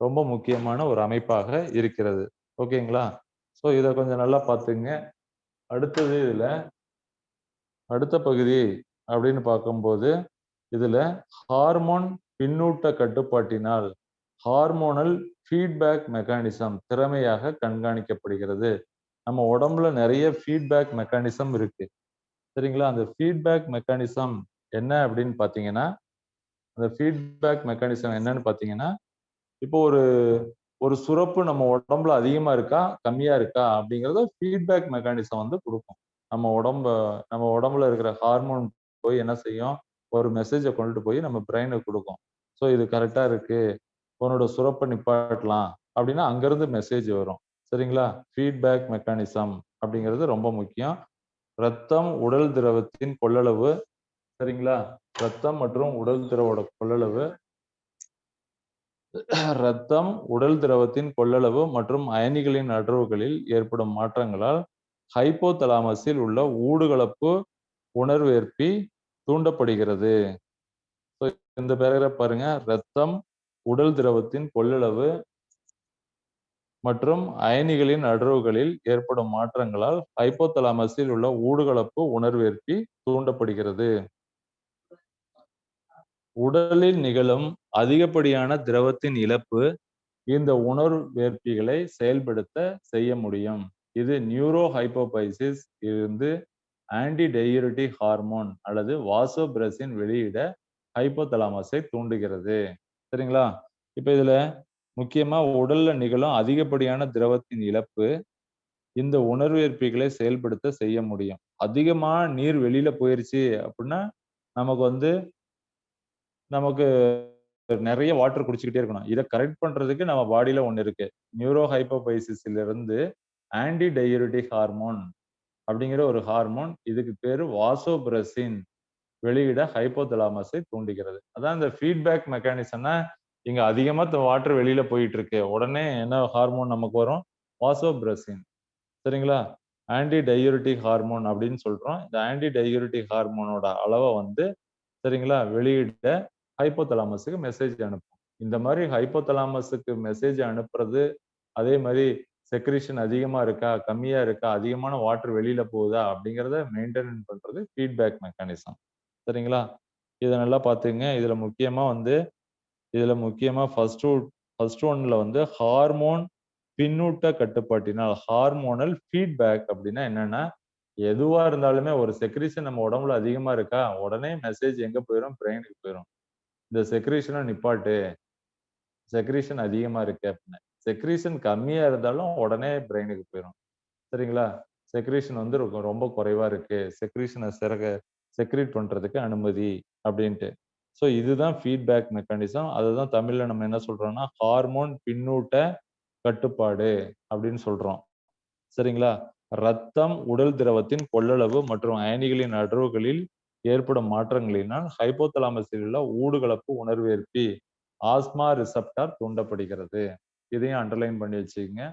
A: ரொம்ப முக்கியமான ஒரு அமைப்பாக இருக்கிறது. ஓகேங்களா? ஸோ இத கொஞ்சம் நல்லா பார்த்துங்க. அடுத்தது இதுல அடுத்த பகுதி அப்படின்னு பார்க்கும்போது, இதுல ஹார்மோன் பின்னூட்ட கட்டுப்பாட்டினால் ஹார்மோனல் ஃபீட்பேக் மெக்கானிசம் திறமையாக கண்காணிக்கப்படுகிறது. நம்ம உடம்புல நிறைய ஃபீட்பேக் மெக்கானிசம் இருக்கு. சரிங்களா? அந்த ஃபீட்பேக் மெக்கானிசம் என்ன அப்படின்னு பார்த்தீங்கன்னா, அந்த ஃபீட்பேக் மெக்கானிசம் என்னன்னு பார்த்தீங்கன்னா, இப்போ ஒரு ஒரு சுரப்பு நம்ம உடம்புல அதிகமா இருக்கா, கம்மியா இருக்கா அப்படிங்கிறத ஃபீட்பேக் மெக்கானிசம் வந்து குடுக்கும். நம்ம உடம்புல இருக்கிற ஹார்மோன் போய் என்ன செய்யும்? ஒரு மெசேஜ கொண்டுட்டு போய் நம்ம பிரெயினுக்கு குடுக்கும். ஸோ இது கரெக்ட்டா இருக்கு. உன்னோட சுரப்ப நிப்பாட்டலாம் அப்படின்னா அங்கிருந்து மெசேஜ் வரும். சரிங்களா? ஃபீட்பேக் மெக்கானிசம் அப்படிங்கிறது ரொம்ப முக்கியம். ரத்தம், உடல் திரவத்தின் கொள்ளளவு சரிங்களா? ரத்தம் மற்றும் உடல் திரவோட கொள்ளளவு ரத்தம், உடல் திரவத்தின் கொள்ளளவு மற்றும் அயனிகளின் அடர்வுகளில் ஏற்படும் மாற்றங்களால் ஹைப்போதலாமஸில் உள்ள ஊடுகலப்பு உணர்வேற்பி தூண்டப்படுகிறது. இந்த பேராகிராஃப் பாருங்க. ரத்தம், உடல் திரவத்தின் கொள்ளளவு மற்றும் அயனிகளின் அடர்வுகளில் ஏற்படும் மாற்றங்களால் ஹைப்போதலாமஸில் உள்ள ஊடுகலப்பு உணர்வேற்பி தூண்டப்படுகிறது. உடலில் நிகழும் அதிகப்படியான திரவத்தின் இழப்பு இந்த உணர்வேற்பிகளை செயல்படுத்த செய்ய முடியும். இது நியூரோ ஹைப்போபைசிஸ் இருந்து ஆன்டி டையூரிட்டிக் ஹார்மோன் அல்லது வாசோபிரசின் வெளியிட ஹைப்போதலாமஸை தூண்டுகிறது. சரிங்களா? இப்ப இதுல முக்கியமா உடல்ல நிகழும் அதிகப்படியான திரவத்தின் இழப்பு இந்த உணர்வேற்பிகளை செயல்படுத்த செய்ய முடியும். அதிகமா நீர் வெளியில போயிருச்சு அப்படின்னா நமக்கு நிறைய வாட்டர் குடிச்சுக்கிட்டே இருக்கணும். இத கரெக்ட் பண்றதுக்கு நம்ம பாடியில ஒண்ணு இருக்கு. நியூரோ ஹைப்போபைசிஸ்ல இருந்து ஆன்டி டையூரிட்டிக் ஹார்மோன் அப்படிங்கிற ஒரு ஹார்மோன், இதுக்கு பேரு வாசோபிரசின் வெளியிட ஹைப்போதலாமஸை தூண்டுகிறது. அதான் இந்த ஃபீட்பேக் மெக்கானிசம்னா, இங்க அதிகமா வாட்டர் வெளியில போயிட்டு இருக்கு. உடனே என்ன ஹார்மோன் நமக்கு வரும்? வாசோபிரசின். சரிங்களா? ஆன்டி டையூரிட்டிக் ஹார்மோன் அப்படின்னு சொல்றோம். இந்த ஆன்டி டையூரிட்டிக் ஹார்மோனோட அளவ வந்து சரிங்களா? வெளியிட ஹைப்போதலாமஸுக்கு மெசேஜ் அனுப்பும். இந்த மாதிரி ஹைப்போதலாமஸுக்கு மெசேஜ் அனுப்புறது, அதே மாதிரி செக்ரீஷன் அதிகமா இருக்கா, கம்மியா இருக்கா, அதிகமான வாட்டர் வெளியில போகுதா அப்படிங்கிறத மெயின்டெயின் பண்றது ஃபீட்பேக் மெக்கானிசம். சரிங்களா? இத நல்லா பார்த்துக்கங்க. இதுல முக்கியமா ஃபர்ஸ்ட் ஒன்ல வந்து ஹார்மோன் பின்னூட்ட கட்டுப்பாட்டினால் ஹார்மோனல் ஃபீட்பேக் அப்படின்னா என்னன்னா, எதுவா இருந்தாலுமே ஒரு செக்ரீஷன் நம்ம உடம்புல அதிகமா இருக்கா, உடனே மெசேஜ் எங்க போயிரும்? பிரெயினுக்கு போயிரும். இந்த செக்ரீஷன நிப்பாட்டு. செக்ரீஷன் அதிகமா இருக்கு அப்படின்னு. செக்ரீஷன் கம்மியா இருந்தாலும் உடனே பிரெயினுக்கு போயிரும். சரிங்களா? செக்ரீஷன் வந்து ரொம்ப குறைவா இருக்கு. செக்ரீஷன செக்ரீட் பண்றதுக்கு அனுமதி அப்படின்ட்டு. ஸோ இதுதான் ஃபீட்பேக் மெக்கானிசம். அதுதான் தமிழ்ல நம்ம என்ன சொல்றோம்னா, ஹார்மோன் பின்னூட்ட கட்டுப்பாடு அப்படின்னு சொல்றோம். சரிங்களா? ரத்தம், உடல் திரவத்தின் கொள்ளளவு மற்றும் அயனிகளின் அடர்வுகளில் ஏற்படும் மாற்றங்களினால் ஹைப்போதலாமஸில் உள்ள ஊடுகலப்பு உணர்வேற்பி ஆஸ்மா ரிசப்டார் தூண்டப்படுகிறது. இதையும் அண்டர்லைன் பண்ணி வச்சுக்கங்க.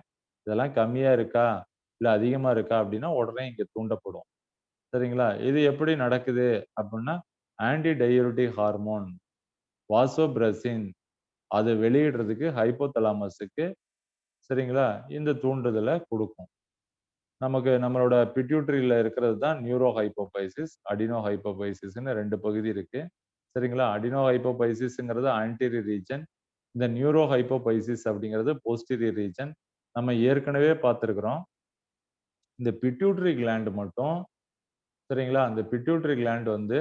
A: இதெல்லாம் கம்மியா இருக்கா, இல்ல அதிகமா இருக்கா அப்படின்னா உடனே இங்க தூண்டப்படும். சரிங்களா? இது எப்படி நடக்குது அப்படின்னா, ஆன்டி டையூரிட்டிக் ஹார்மோன் வாசோபிரசின் அது வெளியிடுறதுக்கு ஹைப்போதலாமஸுக்கு சரிங்களா? இந்த தூண்டுதலை கொடுக்கும். நமக்கு நம்மளோட பிட்யூட்டரியில இருக்கிறது தான் நியூரோ ஹைப்போபைசிஸ், அடினோ ஹைப்போபைசிஸ்ன்னு 2 பகுதி இருக்கு. சரிங்களா? அடினோ ஹைப்போபைசிஸ்ங்கிறது ஆன்டீரியர் ரீஜன். இந்த நியூரோ ஹைப்போபைசிஸ் அப்படிங்கிறது போஸ்டீரியர் ரீஜன். நம்ம ஏற்கனவே பார்த்திருக்கிறோம். இந்த பிட்யூட்டரி கிளாண்ட் மட்டும் சரிங்களா? அந்த பிட்யூட்டரி கிளாண்ட் வந்து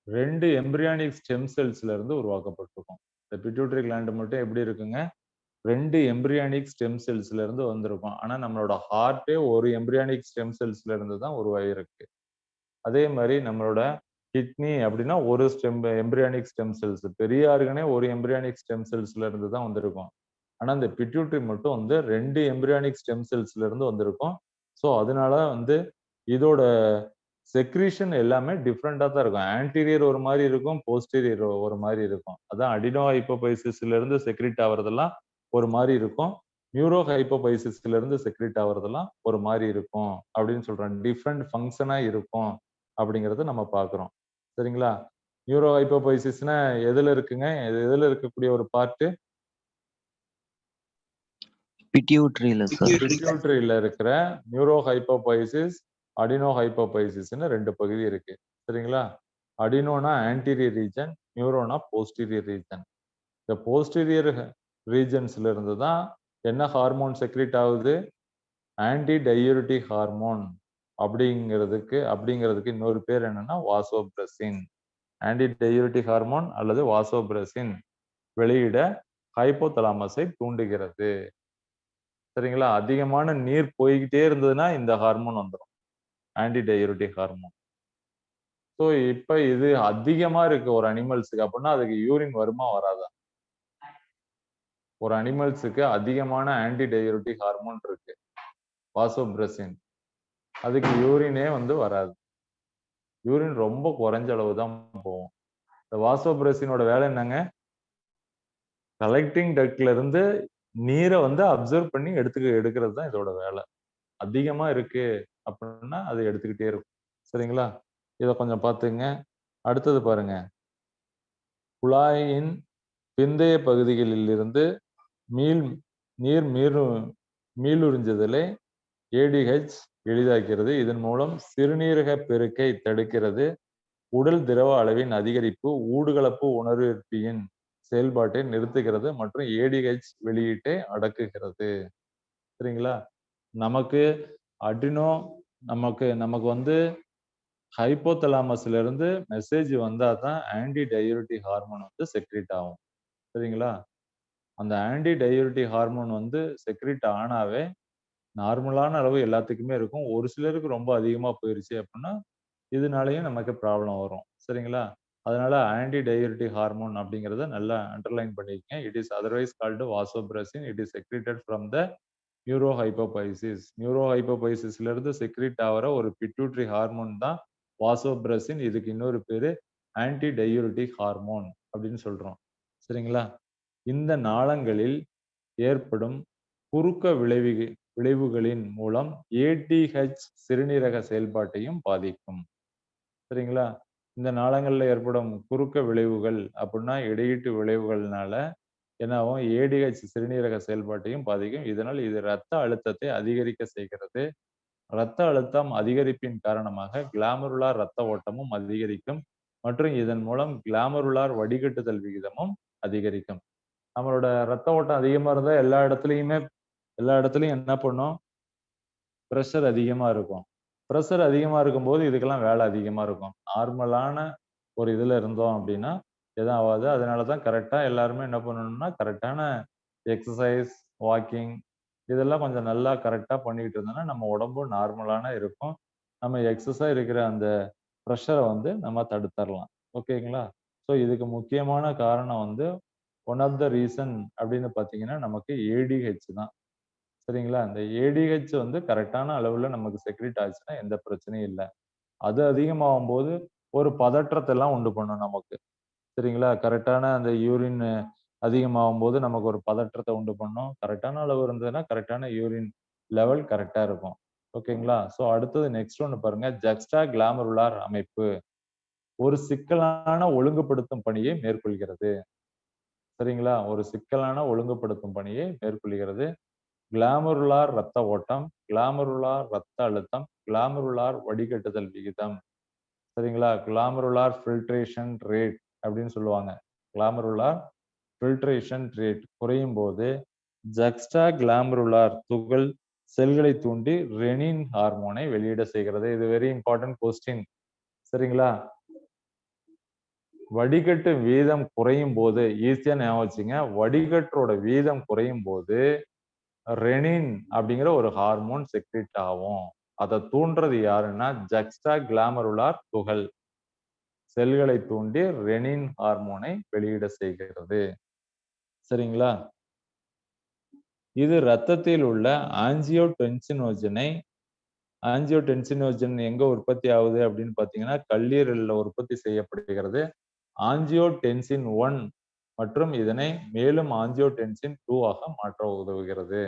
A: 2 எம்பிரியானிக் ஸ்டெம் செல்ஸ்ல இருந்து உருவாக்கப்பட்டிருக்கும். இந்த பிட்யூட்டரி கிளாண்ட் மட்டும் எப்படி இருக்குங்க? 2 எம்பிரியானிக் ஸ்டெம் செல்ஸ்ல இருந்து வந்திருக்கும். ஆனா நம்மளோட ஹார்ட்டே ஒரு எம்பிரியானிக் ஸ்டெம் செல்ஸ்ல இருந்து தான் உருவாகியிருக்கு. அதே மாதிரி நம்மளோட கிட்னி அப்படின்னா ஒரு எம்பிரியானிக் ஸ்டெம் செல்ஸ். பெரிய ஆர்கனே ஒரு எம்பிரியானிக் ஸ்டெம் செல்ஸ்ல இருந்து தான் வந்திருக்கும். ஆனா இந்த பிட்யூட்டரி மட்டும் வந்து 2 எம்பிரியானிக் ஸ்டெம் செல்ஸ்ல இருந்து வந்திருக்கும். ஸோ அதனால வந்து இதோட செக்ரீஷன் எல்லாமே டிஃப்ரெண்டா தான் இருக்கும். ஆன்டீரியர் ஒரு மாதிரி இருக்கும், போஸ்டீரியர் ஒரு மாதிரி இருக்கும். அதான் அடினோ ஹைப்போபைசிஸ்ல இருந்து செக்ரீட் ஆவறதெல்லாம் ஒரு மாதிரி இருக்கும். நியூரோ ஹைப்போபைசிஸ்ல இருந்து செக்ரீட் ஆவறதெல்லாம் ஒரு மாதிரி இருக்கும் அப்படின்னு சொல்றாங்க. டிஃப்ரெண்ட் ஃபங்க்ஷனா இருக்கும் அப்படிங்கறத நம்ம பார்க்கிறோம். சரிங்களா? நியூரோ ஹைப்போபைசிஸ்னா எதுல இருக்குங்க? எதுல இருக்கக்கூடிய ஒரு பார்ட்?
F: பிட்யூட்டரியில சார்.
A: பிட்யூட்டரியில இருக்கிற நியூரோ ஹைப்போபைசிஸ், அடினோ ஹைப்போபைசிஸ்னு 2 பகுதி இருக்கு. சரிங்களா? அடினோனா ஆன்டீரியர் ரீஜன், நியூரோனா போஸ்டீரியர் ரீஜன். இந்த போஸ்டீரியர் ரீஜன்ஸ்ல இருந்து தான் என்ன ஹார்மோன் செக்ரீட் ஆகுது? ஆன்டி டையூரிட்டிக் ஹார்மோன் அப்படிங்கிறதுக்கு இன்னொரு பேர் என்னன்னா வாசோபிரசின். ஆன்டி டையூரிட்டிக் ஹார்மோன் அல்லது வாசோபிரசின் வெளியிட ஹைப்போதலாமஸை தூண்டுகிறது. சரிங்களா? அதிகமான நீர் போய்கிட்டே இருந்ததுன்னா இந்த ஹார்மோன் வந்துடும், ஆன்டி டையூரிட்டிக் ஹார்மோன். ஸோ இப்ப இது அதிகமா இருக்கு ஒரு அனிமல்ஸுக்கு அப்படின்னா அதுக்கு யூரின் வருமா வராதா? ஒரு அனிமல்ஸுக்கு அதிகமான ஆன்டி டையூரிட்டிக் ஹார்மோன் இருக்கு, வாசோபிரசின். அதுக்கு யூரினே வந்து வராது. யூரின் ரொம்ப குறைஞ்ச அளவு தான் போகும். இந்த வாசோபிரசினோட வேலை என்னங்க? கலெக்டிங் டக்ட்ல இருந்து நீரை வந்து அப்சர்வ் பண்ணி எடுக்கிறது தான் இதோட வேலை. அதிகமா இருக்கு அப்படின்னா அது எடுத்துக்கிட்டே இருக்கும். சரிங்களா? இதை கொஞ்சம் பார்த்துங்க. அடுத்தது பாருங்க. குழாயின் பிந்தைய பகுதிகளில் இருந்து நீர் மீளுறிஞ்சுதலை ஏடிஹெச் எளிதாக்கிறது. இதன் மூலம் சிறுநீரக பெருக்கை தடுக்கிறது. உடல் திரவ அளவின் அதிகரிப்பு ஊடுகலப்பு உணர்வின் செயல்பாட்டை நிறுத்துகிறது மற்றும் ஏடிஹெச் வெளியீட்டை அடக்குகிறது. சரிங்களா? நமக்கு அடினோ நமக்கு வந்து ஹைப்போதலாமஸ்ல இருந்து மெசேஜ் வந்தா தான் ஆன்டி டையூரிட்டிக் ஹார்மோன் வந்து செக்ரீட் ஆகும். சரிங்களா? அந்த ஆன்டி டையூரிட்டிக் ஹார்மோன் வந்து செக்ரீட் ஆனாவே நார்மலான அளவு எல்லாத்துக்குமே இருக்கும். ஒரு சிலருக்கு ரொம்ப அதிகமா போயிருச்சு அப்படின்னா இதனாலயும் நமக்கு ப்ராப்ளம் வரும். சரிங்களா? அதனால ஆன்டி டையூரிட்டிக் ஹார்மோன் அப்படிங்கறத நல்லா அண்டர்லைன் பண்ணிக்கங்க. It is otherwise called vasopressin. It is secreted from the neuro hypophysis. Neuro ஹைப்போபைசிஸ்ல இருந்து செக்ரீட் ஆகிற ஒரு பிட்யூட்டரி ஹார்மோன் தான் வாசோபிரசின். இதுக்கு இன்னொரு பேரு ஆன்டி டையூரிட்டிக் ஹார்மோன் அப்படின்னு சொல்றோம். சரிங்களா? இந்த நாளங்களில் ஏற்படும் குறுக்க விளைவுகளின் மூலம் ஏடிஹெச் சிறுநீரக செயல்பாட்டையும் பாதிக்கும். சரிங்களா? இந்த நாளங்கள்ல ஏற்படும் குறுக்க விளைவுகள் அப்படின்னா இடையீட்டு விளைவுகள்னால என்ன ஆகும்? ஏடிஹெச் சிறுநீரக செயல்பாட்டையும் பாதிக்கும். இதனால் இது இரத்த அழுத்தத்தை அதிகரிக்க செய்கிறது. இரத்த அழுத்தம் அதிகரிப்பின் காரணமாக கிளாமருலார் இரத்த ஓட்டமும் அதிகரிக்கும் மற்றும் இதன் மூலம் கிளாமருலார் வடிகட்டுதல் விகிதமும் அதிகரிக்கும். நம்மளோட இரத்த ஓட்டம் அதிகமா இருந்தா எல்லா இடத்துலயும் என்ன பண்ணும்? பிரஷர் அதிகமா இருக்கும். பிரஷர் அதிகமா இருக்கும்போது இதுக்கெல்லாம் வேலை அதிகமா இருக்கும். நார்மலான ஒரு இதுல இருந்தோம் அப்படின்னா எதுவும் ஆகாது. அதனாலதான் கரெக்டா எல்லாருமே என்ன பண்ணணும்னா கரெக்டான எக்ஸசைஸ், வாக்கிங் இதெல்லாம் கொஞ்சம் நல்லா கரெக்டா பண்ணிட்டு இருந்தோம்னா நம்ம உடம்பு நார்மலான இருக்கும். நம்ம எக்ஸஸா இருக்கிற அந்த ப்ரெஷரை வந்து நம்ம தடுத்தரலாம். ஓகேங்களா? ஸோ இதுக்கு முக்கியமான காரணம் வந்து ஒன் ஆஃப் த ரீசன் அப்படின்னு பார்த்தீங்கன்னா நமக்கு ஏடிஹெச் தான். சரிங்களா? இந்த ஏடிஹெச் வந்து கரெக்டான அளவுல நமக்கு செக்ரீட் ஆச்சுன்னா எந்த பிரச்சனையும் இல்லை. அது அதிகமாகும் போது ஒரு பதற்றத்தை எல்லாம் உண்டு பண்ணும் நமக்கு. சரிங்களா? கரெக்டான அந்த யூரின் அதிகமாகும் போது நமக்கு ஒரு பதற்றத்தை உண்டு பண்ணும். கரெக்டான அளவு இருந்ததுன்னா கரெக்டான யூரின் லெவல் கரெக்டா இருக்கும். ஓகேங்களா? ஸோ அடுத்தது நெக்ஸ்ட் ஒன்று பாருங்க. ஜக்ஸ்டா கிளாமருலார் அமைப்பு ஒரு சிக்கலான ஒழுங்குபடுத்தும் பணியை மேற்கொள்கிறது. சரிங்களா? ஒரு சிக்கலான ஒழுங்குபடுத்தும் பணியை மேற்கொள்கிறது. கிளாமருலார் இரத்த ஓட்டம், கிளாமருலார் இரத்த அழுத்தம், கிளாமருலார் வடிகட்டுதல் விகிதம். சரிங்களா? கிளாமருலார் ஃபில்ட்ரேஷன் ரேட் அப்படின்னு சொல்லுவாங்க. கிளாமருலார் ஃபில்ட்ரேஷன் ரேட் குறையும் போது ஜக்ஸ்டா கிளாமருலார் துகள் செல்களை தூண்டி ரெனின் ஹார்மோனை வெளியிட செய்கிறது. இது வெரி இம்பார்ட்டன்ட் கொஸ்டின். சரிங்களா? வடிகட்டு வீதம் குறையும் போது ஈஸியா ஞாபகம் வச்சுங்க. வடிகட்டோட வீதம் குறையும் போது ரெனின் அப்படிங்கிற ஒரு ஹார்மோன் செக்ரீட் ஆகும். அதை தூண்டுறது யாருன்னா ஜக்ஸ்டா கிளாமருலார் துகள் செல்களை தூண்டி ரெனின் ஹார்மோனை வெளியிட செய்கிறது. சரிங்களா? இது ரத்தத்தில் உள்ள ஆஞ்சியோடென்சினோஜனை ஆஞ்சியோடென்சினோஜன் எங்க உற்பத்தி ஆகுது அப்படின்னு பாத்தீங்கன்னா கல்லீரல்ல உற்பத்தி செய்யப்படுகிறது. ஆஞ்சியோடென்சின் 1 மற்றும் இதனை மேலும் ஆஞ்சியோடென்சின் 2 ஆக மாற்ற உதவுகிறது.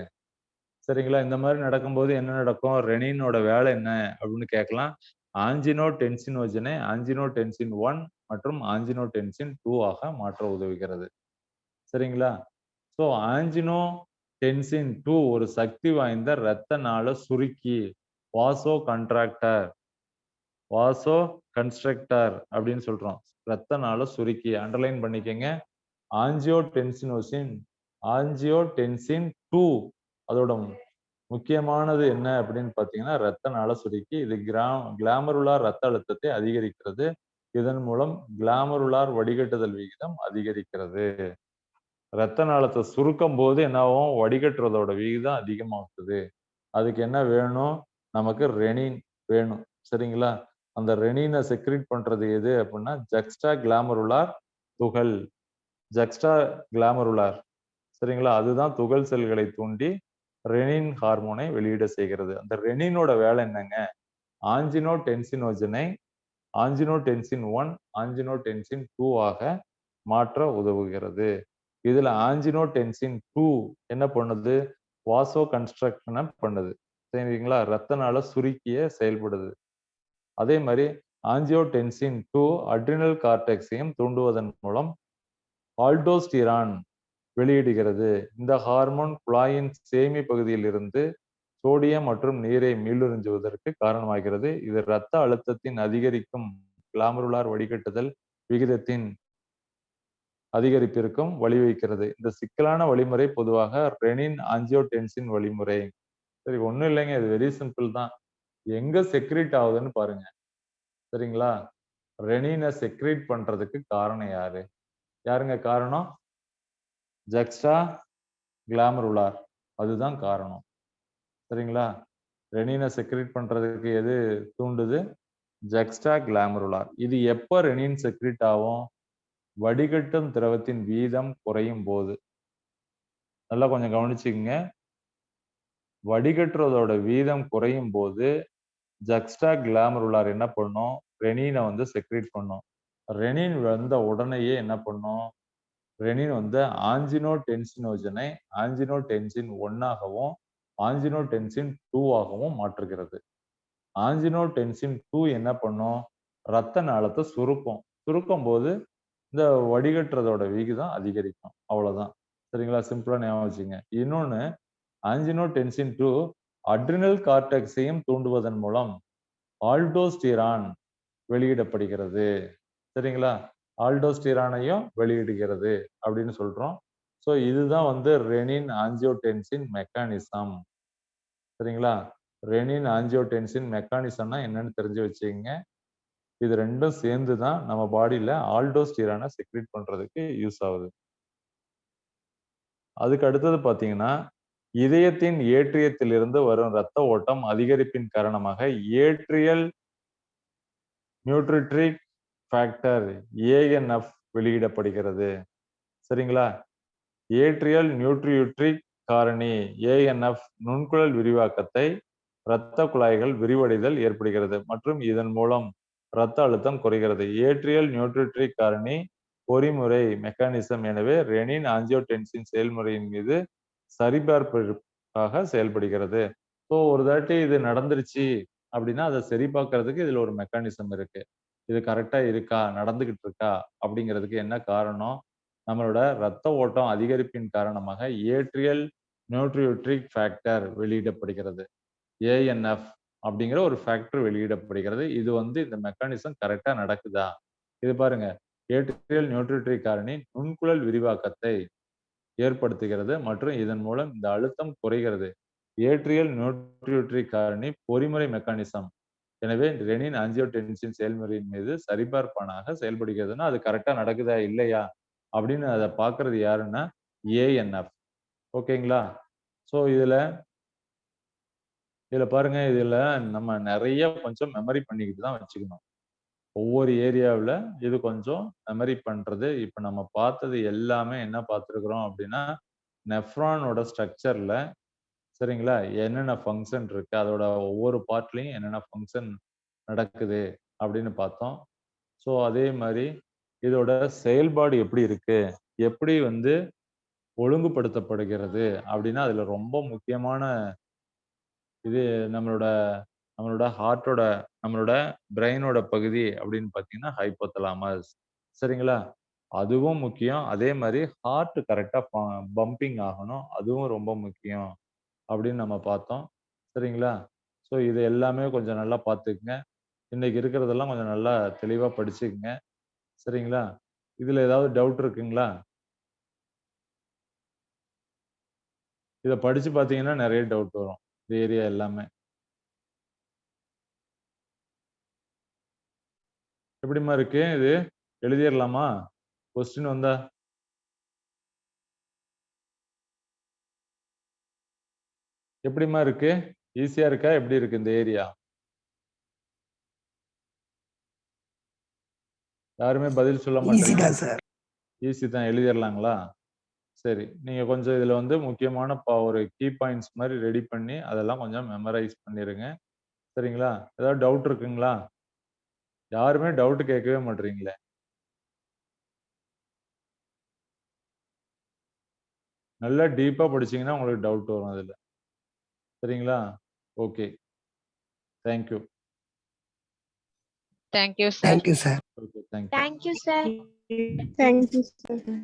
A: சரிங்களா? இந்த மாதிரி நடக்கும்போது என்ன நடக்கும்? ரெனினோட வேலை என்ன அப்படின்னு கேட்கலாம். ஆஞ்சினோடென்சினோஜனை ஆஞ்சினோடென்சின் 1 மற்றும் ஆஞ்சினோடென்சின் 2 ஆக மாற்ற உதவுகிறது. சரிங்களா? ஸோ ஆஞ்சினோடென்சின் 2 ஒரு சக்தி வாய்ந்த இரத்த நாள சுருக்கி வாசோ கன்ஸ்ட்ரக்டர் அப்படின்னு சொல்றோம். இரத்த நாள சுருக்கி அண்டர்லைன் பண்ணிக்கங்க. ஆஞ்சியோடென்சின் 2 அதோட முக்கியமானது என்ன அப்படின்னு பாத்தீங்கன்னா இரத்த நாள சுருக்கி. இது கிளாமருலார் இரத்த அழுத்தத்தை அதிகரிக்கிறது. இதன் மூலம் கிளாமருலார் வடிகட்டுதல் விகிதம் அதிகரிக்கிறது. இரத்த நாளத்தை சுருக்கும் போது என்ன ஆகும்? வடிகட்டுறதோட விகிதம் அதிகமாகுது. அதுக்கு என்ன வேணும்? நமக்கு ரெனின் வேணும். சரிங்களா? அந்த ரெனினை செக்ரீட் பண்றது எது அப்படின்னா ஜக்ஸ்டா கிளாமருலார் துகள். ஜக்ஸ்டா கிளாமருலார் சரிங்களா? அதுதான் துகள் செல்களை தூண்டி ரெனின் ஹார்மோனை வெளியிட செய்கிறது. அந்த ரெனினோட வேலை என்னங்க? ஆஞ்சினோடென்சினோஜனை ஆஞ்சினோடென்சின் 1 ஆஞ்சினோடென்சின் 2 ஆக மாற்ற உதவுகிறது. இதுல ஆஞ்சினோடென்சின் 2 என்ன பண்ணுது? வாசோ கன்ஸ்ட்ரக்ஷனை பண்ணுது. சரிங்களா? இரத்த நாள சுருக்கிய செயல்படுது. அதே மாதிரி ஆஞ்சியோடென்சின் 2 அட்ரினல் கார்டெக்ஸையும் தூண்டுவதன் மூலம் ஆல்டோஸ்டிரான் வெளியிடுகிறது. இந்த ஹார்மோன் குழாயின் சேமி பகுதியில் இருந்து சோடியம் மற்றும் நீரை மீளுறிஞ்சுவதற்கு காரணமாகிறது. இது இரத்த அழுத்தத்தின் அதிகரிக்கும் கிளாமருலார் வடிகட்டுதல் விகிதத்தின் அதிகரிப்பிற்கும் வழிவகுக்கிறது. இந்த சிக்கலான வழிமுறை பொதுவாக ரெனின் ஆஞ்சியோடென்சின் வழிமுறை. சரி, ஒண்ணும் இல்லைங்க, இது வெரி சிம்பிள் தான். எங்க செக்ரீட் ஆகுதுன்னு பாருங்க. சரிங்களா? ரெனினை செக்ரீட் பண்றதுக்கு காரணம் யாருங்க காரணம்? ஜக்ஸ்டா கிளாமருலார், அதுதான் காரணம். சரிங்களா? ரெனினை செக்ரீட் பண்றதுக்கு எது தூண்டுது? ஜக்ஸ்டா கிளாமருலார். இது எப்ப ரெனின் செக்ரீட் ஆகும்? வடிகட்டும் திரவத்தின் வீதம் குறையும் போது. நல்லா கொஞ்சம் கவனிச்சுக்கங்க. வடிகட்டுறதோட வீதம் குறையும் போது ஜக்ஸ்டா கிளாமருலார் என்ன பண்ணும்? ரெனினை வந்து செக்ரீட் பண்ணும். ரெனின் வந்த உடனேயே என்ன பண்ணும்? ரெனின் வந்து ஆஞ்சினோடென்சினோஜனை ஆஞ்சினோடென்சின் 1 ஆகவும் ஆஞ்சினோடென்சின் 2 ஆகவும் மாற்றுகிறது. ஆஞ்சினோடென்சின் 2 என்ன பண்ணும்? இரத்த நாளத்தை சுருக்கும் போது இந்த வடிகட்டுறதோட விகிதம் அதிகரிக்கும். அவ்வளவுதான். சரிங்களா? சிம்பிளா ஞாபகம் வச்சுங்க. இன்னொன்னு, ஆஞ்சினோடென்சின் 2 அட்ரினல் கார்டெக்ஸையும் தூண்டுவதன் மூலம் ஆல்டோஸ்டிரான் வெளியிடப்படுகிறது. சரிங்களா? ஆல்டோஸ்டிரானையும் வெளியிடுகிறது அப்படின்னு சொல்றோம். ஸோ இதுதான் வந்து ரெனின் ஆஞ்சியோடென்சின் மெக்கானிசம். சரிங்களா? ரெனின் ஆஞ்சியோடென்சின் மெக்கானிசம்னா என்னன்னு தெரிஞ்சு வச்சுக்கங்க. இது ரெண்டும் சேர்ந்து தான் நம்ம பாடியில ஆல்டோஸ்டிரானை செக்ரீட் பண்றதுக்கு யூஸ் ஆகுது. அதுக்கு அடுத்தது பாத்தீங்கன்னா, இதயத்தின் ஏற்றியத்திலிருந்து வரும் இரத்த ஓட்டம் அதிகரிப்பின் காரணமாக ஏட்ரியல் நியூட்ரிட்ரிக் ஃபேக்டர் ஏஎன்எஃப் வெளியிடப்படுகிறது. சரிங்களா? ஏட்ரியல் நியூட்ரியூட்ரிக் காரணி ஏஎன்எஃப் நுண்குழல் விரிவாக்கத்தை இரத்த குழாய்கள் விரிவடைதல் ஏற்படுகிறது மற்றும் இதன் மூலம் இரத்த அழுத்தம் குறைகிறது. ஏட்ரியல் நியூட்ரிட்ரிக் காரணி பொறிமுறை மெக்கானிசம். எனவே ரெனின் ஆஞ்சியோடென்சின் செயல்முறையின் மீது சரிபார்ப்பிற்காக செயல்படுகிறது. ஸோ ஒரு தாட்டி இது நடந்துருச்சு அப்படின்னா அதை சரி பார்க்கறதுக்கு இதுல ஒரு மெக்கானிசம் இருக்கு. இது கரெக்டா இருக்கா, நடந்துகிட்டு இருக்கா அப்படிங்கிறதுக்கு என்ன காரணம்? நம்மளோட ரத்த ஓட்டம் அதிகரிப்பின் காரணமாக ஏட்ரியல் நியூட்ரியூட்ரிக் ஃபேக்டர் வெளியிடப்படுகிறது. ஏஎன்எஃப் அப்படிங்கிற ஒரு ஃபேக்டர் வெளியிடப்படுகிறது. இது வந்து இந்த மெக்கானிசம் கரெக்டா நடக்குதா? இது பாருங்க, ஏட்ரியல் நியூட்ரியூட்ரிக் காரணி நுண்குழல் விரிவாக்கத்தை ஏற்படுத்துகிறது மற்றும் இதன் மூலம் இந்த அழுத்தம் குறைகிறது. ஏட்ரியல் நியூட்ரியூட்ரிக் காரணி பொறிமுறை மெக்கானிசம். எனவே ரெனின் ஆஞ்சியோடென்சின் செயல்முறையின் மீது சரிபார்ப்பானாக செயல்படுகிறதுன்னா அது கரெக்டா நடக்குதா இல்லையா அப்படின்னு அதை பார்க்கறது யாருன்னா ஏஎன்எஃப். ஓகேங்களா? ஸோ இதுல பாருங்க, இதுல நம்ம நிறைய கொஞ்சம் மெமரி பண்ணிக்கிட்டு தான் வச்சுக்கணும். ஒவ்வொரு ஏரியாவில் இது கொஞ்சம் மெமரி பண்றது. இப்ப நம்ம பார்த்தது எல்லாமே என்ன பார்த்துருக்குறோம் அப்படின்னா நெஃப்ரானோட ஸ்ட்ரக்சர்ல சரிங்களா என்னென்ன ஃபங்க்ஷன் இருக்கு, அதோட ஒவ்வொரு பார்ட்லயும் என்னென்ன ஃபங்க்ஷன் நடக்குது அப்படின்னு பார்த்தோம். ஸோ அதே மாதிரி இதோட செயல்பாடு எப்படி இருக்கு, எப்படி வந்து ஒழுங்குபடுத்தப்படுகிறது அப்படின்னா அதுல ரொம்ப முக்கியமான இது நம்மளோட நம்மளோட ஹார்ட்டோட நம்மளோட பிரெயினோட பகுதி அப்படின்னு பார்த்தீங்கன்னா ஹைப்போதலாமஸ். சரிங்களா? அதுவும் முக்கியம். அதே மாதிரி ஹார்ட் கரெக்டா பம்பிங் ஆகணும். அதுவும் ரொம்ப முக்கியம் அப்படின்னு நம்ம பார்த்தோம். சரிங்களா? ஸோ இது எல்லாமே கொஞ்சம் நல்லா பார்த்துக்குங்க. இன்னைக்கு இருக்கிறதெல்லாம் கொஞ்சம் நல்லா தெளிவா படிச்சுக்கங்க. சரிங்களா? இதுல ஏதாவது டவுட் இருக்குங்களா? இத படிச்சு பார்த்தீங்கன்னா நெறைய டவுட் வரும். இந்த ஏரியா எல்லாமே. எப்படிம்மா இருக்கு இது? எழுதிறலாமா? கொஸ்டின் வந்தா? எப்படிம்மா இருக்கு? ஈஸியா இருக்கா? எப்படி இருக்கு இந்த ஏரியா? யாருமே பதில் சொல்ல
G: ஈஸி
A: மாட்டீங்க.
G: தான் சார்.
A: ஈஸி தான் எழுதிறலாங்களா? சரி. நீங்க கொஞ்சம் இதுல வந்து முக்கியமான ஒரு கீ பாயிண்ட்ஸ் மாரி ரெடி பண்ணி அதெல்லாம் கொஞ்சம் மெமரைஸ் பண்ணிருங்க. சரிங்களா? ஏதாவது டவுட் இருக்குங்களா? யாருமே டவுட் கேட்கவே மாட்றீங்களே. நல்லா டீப்பா படிச்சீங்கன்னா உங்களுக்கு டவுட் வரும் அதுல. சரிங்களா? Okay. Thank you.
E: Thank you, sir.
G: Thank you sir.
A: Okay. Thank you.
B: Thank you, sir.
H: Thank you, sir.